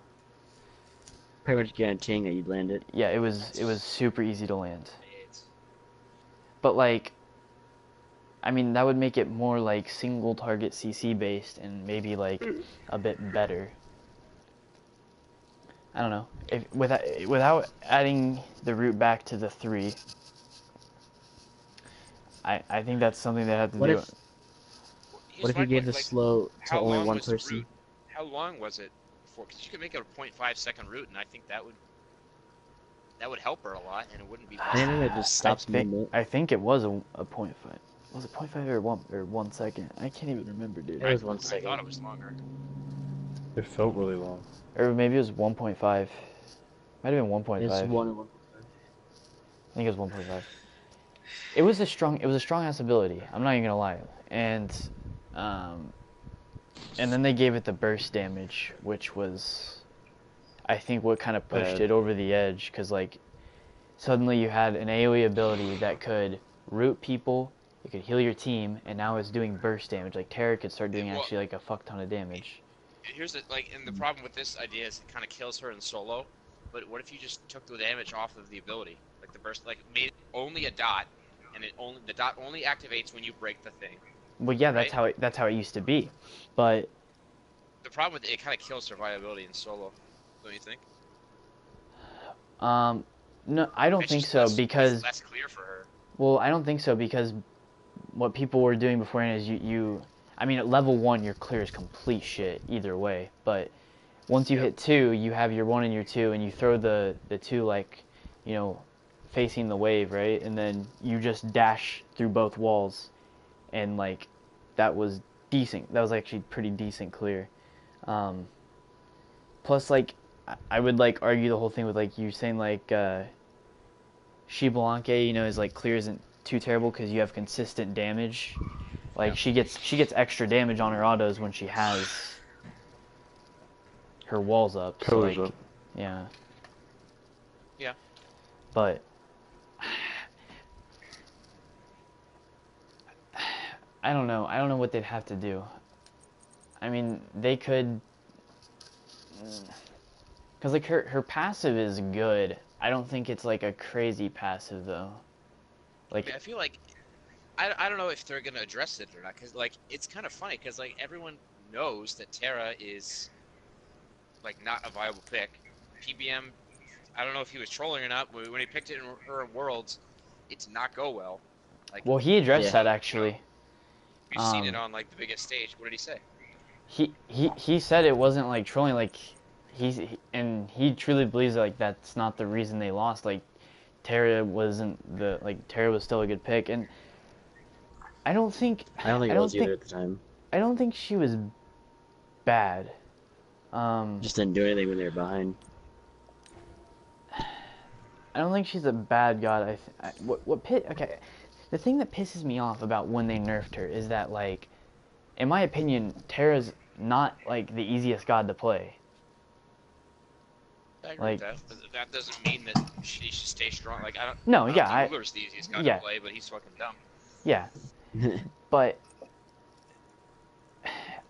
pretty much guaranteeing that you'd land it. Yeah, it was super easy to land. It's- But like, I mean, that would make it more like single target CC based and maybe like a bit better. I don't know. If without adding the root back to the 3, I think that's something they have to What do. What if you gave the slow to how only long one was the person? route? How long was it for? Because you could make it a 0.5 second route, and I think that would help her a lot, and it wouldn't be. I think that just stops movement. I think it was a 0.5. Was it 0.5 or 1 second? I can't even remember, dude. It was 1 I second. thought it was longer. It felt really long. Or maybe it was 1.5. Might have been 1.5. It's 1 and 1. I think it was 1.5. It was a strong ass ability. I'm not even gonna lie. And then they gave it the burst damage, which was, I think, what kind of pushed it over the edge. Cause like, suddenly you had an AOE ability that could root people, it could heal your team, and now it's doing burst damage. Like Terra could start doing actually like a fuck ton of damage. Here's and the problem with this idea is it kind of kills her in solo. But what if you just took the damage off of the ability, like the burst, like made it only a dot, and the dot only activates when you break the thing. Well, yeah, that's how it used to be, but the problem with it kind of kills her viability in solo, don't you think? no, I don't think so because it's less clear for her. Well, I don't think so because what people were doing beforehand is I mean, at level 1 your clear is complete shit either way, but once you hit 2, you have your 1 and your 2, and you throw the 2 like, facing the wave, right? And then you just dash through both walls, and like that was decent. That was actually pretty decent clear. Plus, like, I would like argue the whole thing with like you saying like Xbalanque, is like clear isn't too terrible because you have consistent damage. Like she gets extra damage on her autos when she has her walls up. So, Pillars like, up. yeah. Yeah. But I don't know. I don't know what they'd have to do. I mean, they could, because like her passive is good. I don't think it's like a crazy passive though. Like I feel like I don't know if they're gonna address it or not, because like it's kind of funny because like everyone knows that Terra is like not a viable pick. PBM, I don't know if he was trolling or not, but when he picked it in her Worlds, it did not go well. Like, well, he addressed that actually. We've seen it on like the biggest stage. What did he say? He said it wasn't like trolling. Like he truly believes that, like that's not the reason they lost. Like Terra wasn't Terra was still a good pick, and I don't think it was either at the time. I don't think she was bad. Just didn't do anything when they were behind. I don't think she's a bad god. Okay, the thing that pisses me off about when they nerfed her is that, like, in my opinion, Terra's not like the easiest god to play. I agree with that, but that doesn't mean that she should stay strong. Like I don't. No, I don't yeah, think Ullr's the easiest god to play, but he's fucking dumb. Yeah, but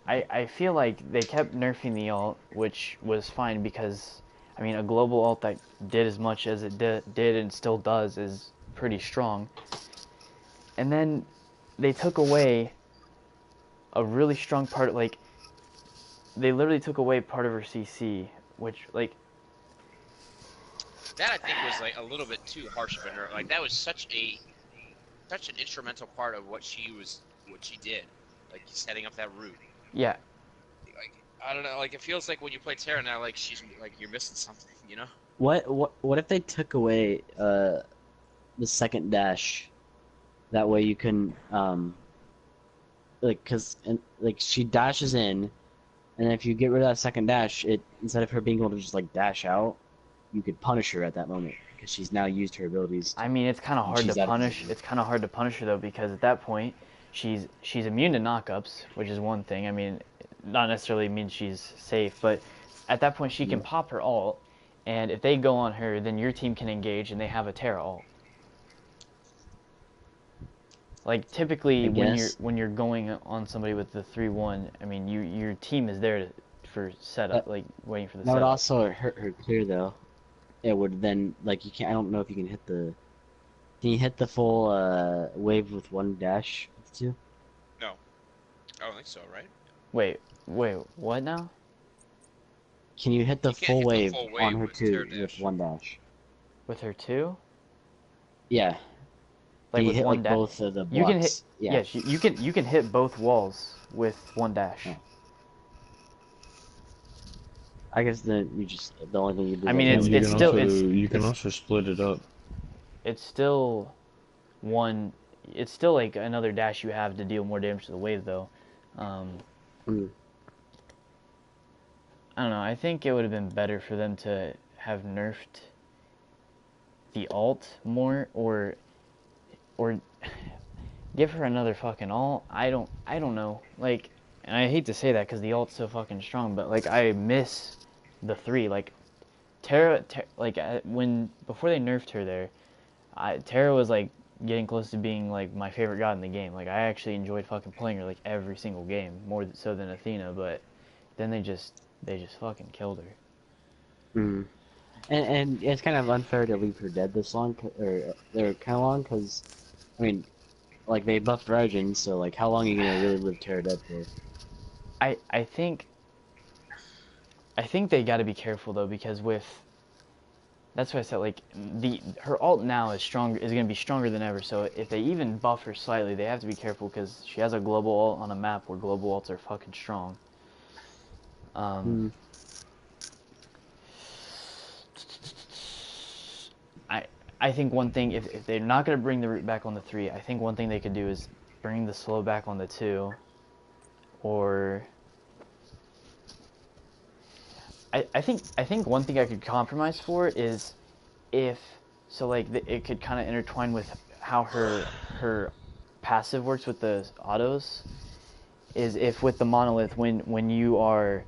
I feel like they kept nerfing the ult, which was fine because, I mean, a global ult that did as much as it did and still does is pretty strong. And then they took away a really strong part, like, they literally took away part of her CC, which, like... That, I think, was, like, a little bit too harsh of a nerf. Like, that was such an instrumental part of what she did. Like, setting up that route. Yeah. Like, I don't know, like, it feels like when you play Terra now, like, you're missing something, you know? What if they took away the second dash? That way you can she dashes in, and if you get rid of that second dash, instead of her being able to just like dash out, you could punish her at that moment because she's now used her abilities. I mean, it's kind of hard to punish. It's kind of hard to punish her though, because at that point, she's immune to knockups, which is one thing. I mean, not necessarily means she's safe, but at that point she can pop her ult, and if they go on her, then your team can engage and they have a Terra ult. Like typically when you're going on somebody with the 3-1, I mean your team is there for setup, like waiting for the setup. That would also hurt her clear though, it would then like you can't. I don't know if you can hit the. Can you hit the full wave with one dash with two? No, I don't think so. Right? Wait, what now? Can you hit the You can't full hit the wave full on wave her with tear two with dash. one dash? With her two? Yeah. Like you with hit one like dash? both of the blocks. You can hit. Yeah. Yes, you can hit both walls with one dash. Yeah. I guess then you just the only thing you do. I mean, is it's you can still- also, it's- you can it's- also split it up. It's still one. It's still like another dash you have to deal more damage to the wave, though. Mm. I don't know. I think it would have been better for them to have nerfed the alt more, or give her another fucking alt. I don't know. Like, and I hate to say that because the alt's so fucking strong, but like I miss the three. Like Terra like when before they nerfed her there, Terra was like getting close to being like my favorite god in the game. Like I actually enjoyed fucking playing her like every single game, more so than Athena. But then they just fucking killed her. Mm. And it's kind of unfair to leave her dead this long, or kind of long, because I mean, like they buffed Raijin, so like how long are you gonna really live Terra dead for? I think they got to be careful though, because that's why I said like her alt now is gonna be stronger than ever. So if they even buff her slightly, they have to be careful because she has a global alt on a map where global alts are fucking strong. I think one thing, if they're not going to bring the root back on the 3, I think one thing they could do is bring the slow back on the 2, or I think one thing I could compromise for is it could kind of intertwine with how her passive works with the autos, is if with the monolith when you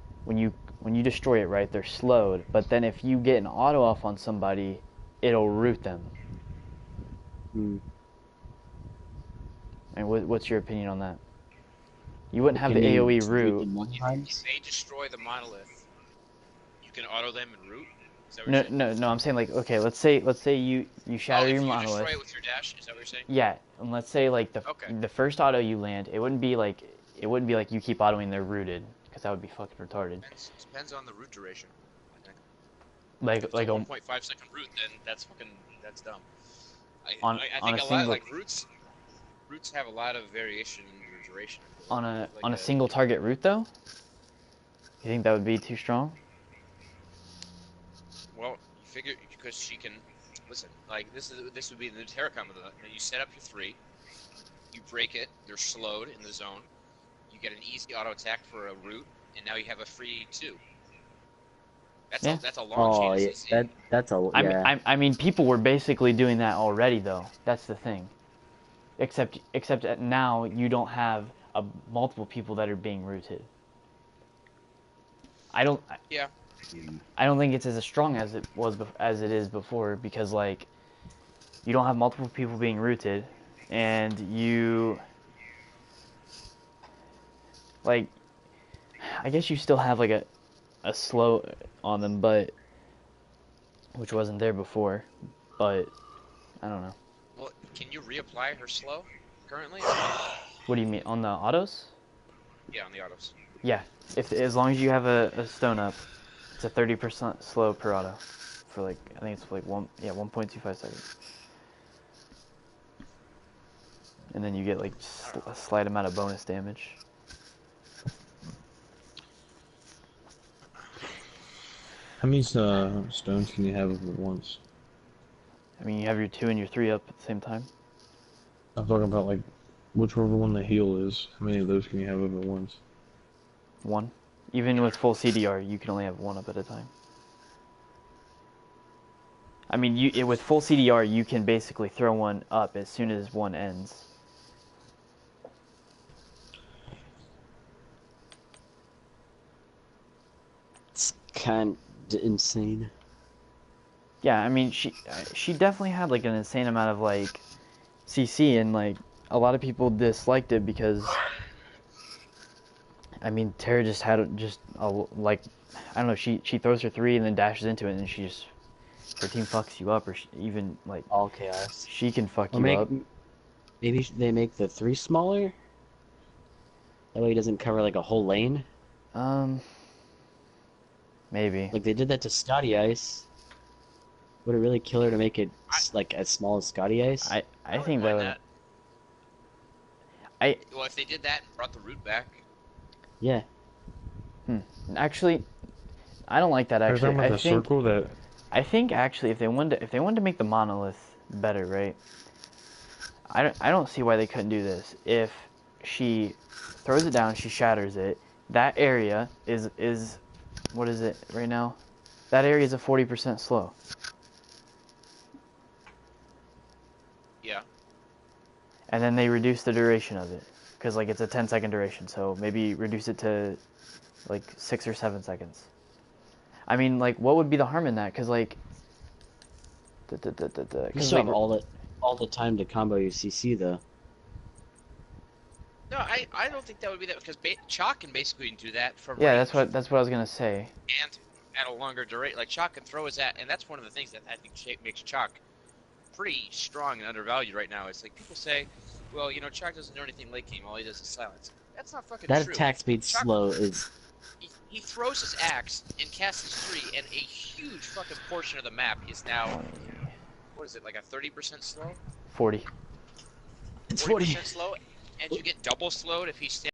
destroy it, right, they're slowed, but then if you get an auto off on somebody, it'll root them. And what's your opinion on that? You wouldn't have the AoE root. If they destroy the monolith, you can auto them and root? Is that what you're saying? No, I'm saying like, okay, let's say you shatter your if you monolith. destroy it with your dash, is that what you're saying? Yeah, and let's say like Okay. the first auto you land, it wouldn't be like you keep autoing they're rooted, because that would be fucking retarded. Depends on the root duration, I think. Like If it's like a a 1.5-second root, then that's dumb. I On think a a lot single- like roots have a lot of variation in their duration. on a Like on a single target root though. You think that would be too strong? Well, you figure because she can listen. Like this would be the Terra combo. You set up your 3, you break it. They're slowed in the zone. You get an easy auto attack for a root, and now you have a free 2. That's a long chain of CC. That's a yeah. I mean, people were basically doing that already, though. That's the thing. Except that now you don't have multiple people that are being rooted. Yeah. I don't think it's as strong as it is before, because like you don't have multiple people being rooted, and you like I guess you still have like a slow on them, but which wasn't there before. But I don't know. Well, can you reapply her slow currently? What do you mean on the autos? Yeah, on the autos. Yeah, as long as you have a stone up, it's a 30% slow per auto for like I think it's like 1.25 seconds, and then you get like a slight amount of bonus damage. How many stones can you have at once? I mean, you have your 2 and your 3 up at the same time. I'm talking about like whichever one the heal is. How many of those can you have up at once? 1. Even with full CDR, you can only have 1 up at a time. I mean, with full CDR, you can basically throw 1 up as soon as 1 ends. It's kind of insane. Yeah, I mean, she definitely had like an insane amount of like CC, and like a lot of people disliked it because I mean, Terra just had like I don't know, she throws her 3 and then dashes into it, and she just her team fucks you up, or even like All chaos. she can fuck Or you up. maybe they make the 3 smaller. That way it doesn't cover like a whole lane. Maybe. Like they did that to Scotty Ice. Would it really kill her to make it like as small as Scotty Ice? I I think wouldn't that mind would. Well, if they did that and brought the root back, Yeah. Actually, I don't like that. Are you Actually, talking about the circle that? I think actually, if they wanted to make the monolith better, right? I don't see why they couldn't do this. If she throws it down, she shatters it. That area is what is it right now? That area is a 40% slow. yeah. And then they reduce the duration of it, because like it's a 10-second duration. So maybe reduce it to like 6 or 7 seconds. I mean, like, what would be the harm in that? Because like, You 'cause, still like, have all the time to combo your CC though. No, I don't think that would be that because Chalk can basically do that from yeah, range that's what I was gonna say. and at a longer duration. Like Chalk can throw his at, and that's one of the things that I think makes Chalk pretty strong and undervalued right now. It's like people say, well, you know, Chalk doesn't do anything late game. All he does is silence. That's not fucking That true. attack speed Chalk- slow is He throws his axe and casts his 3, and a huge fucking portion of the map is now, what is it, like a 30% slow? 40. it's 40% slow, and you get double slowed if he stands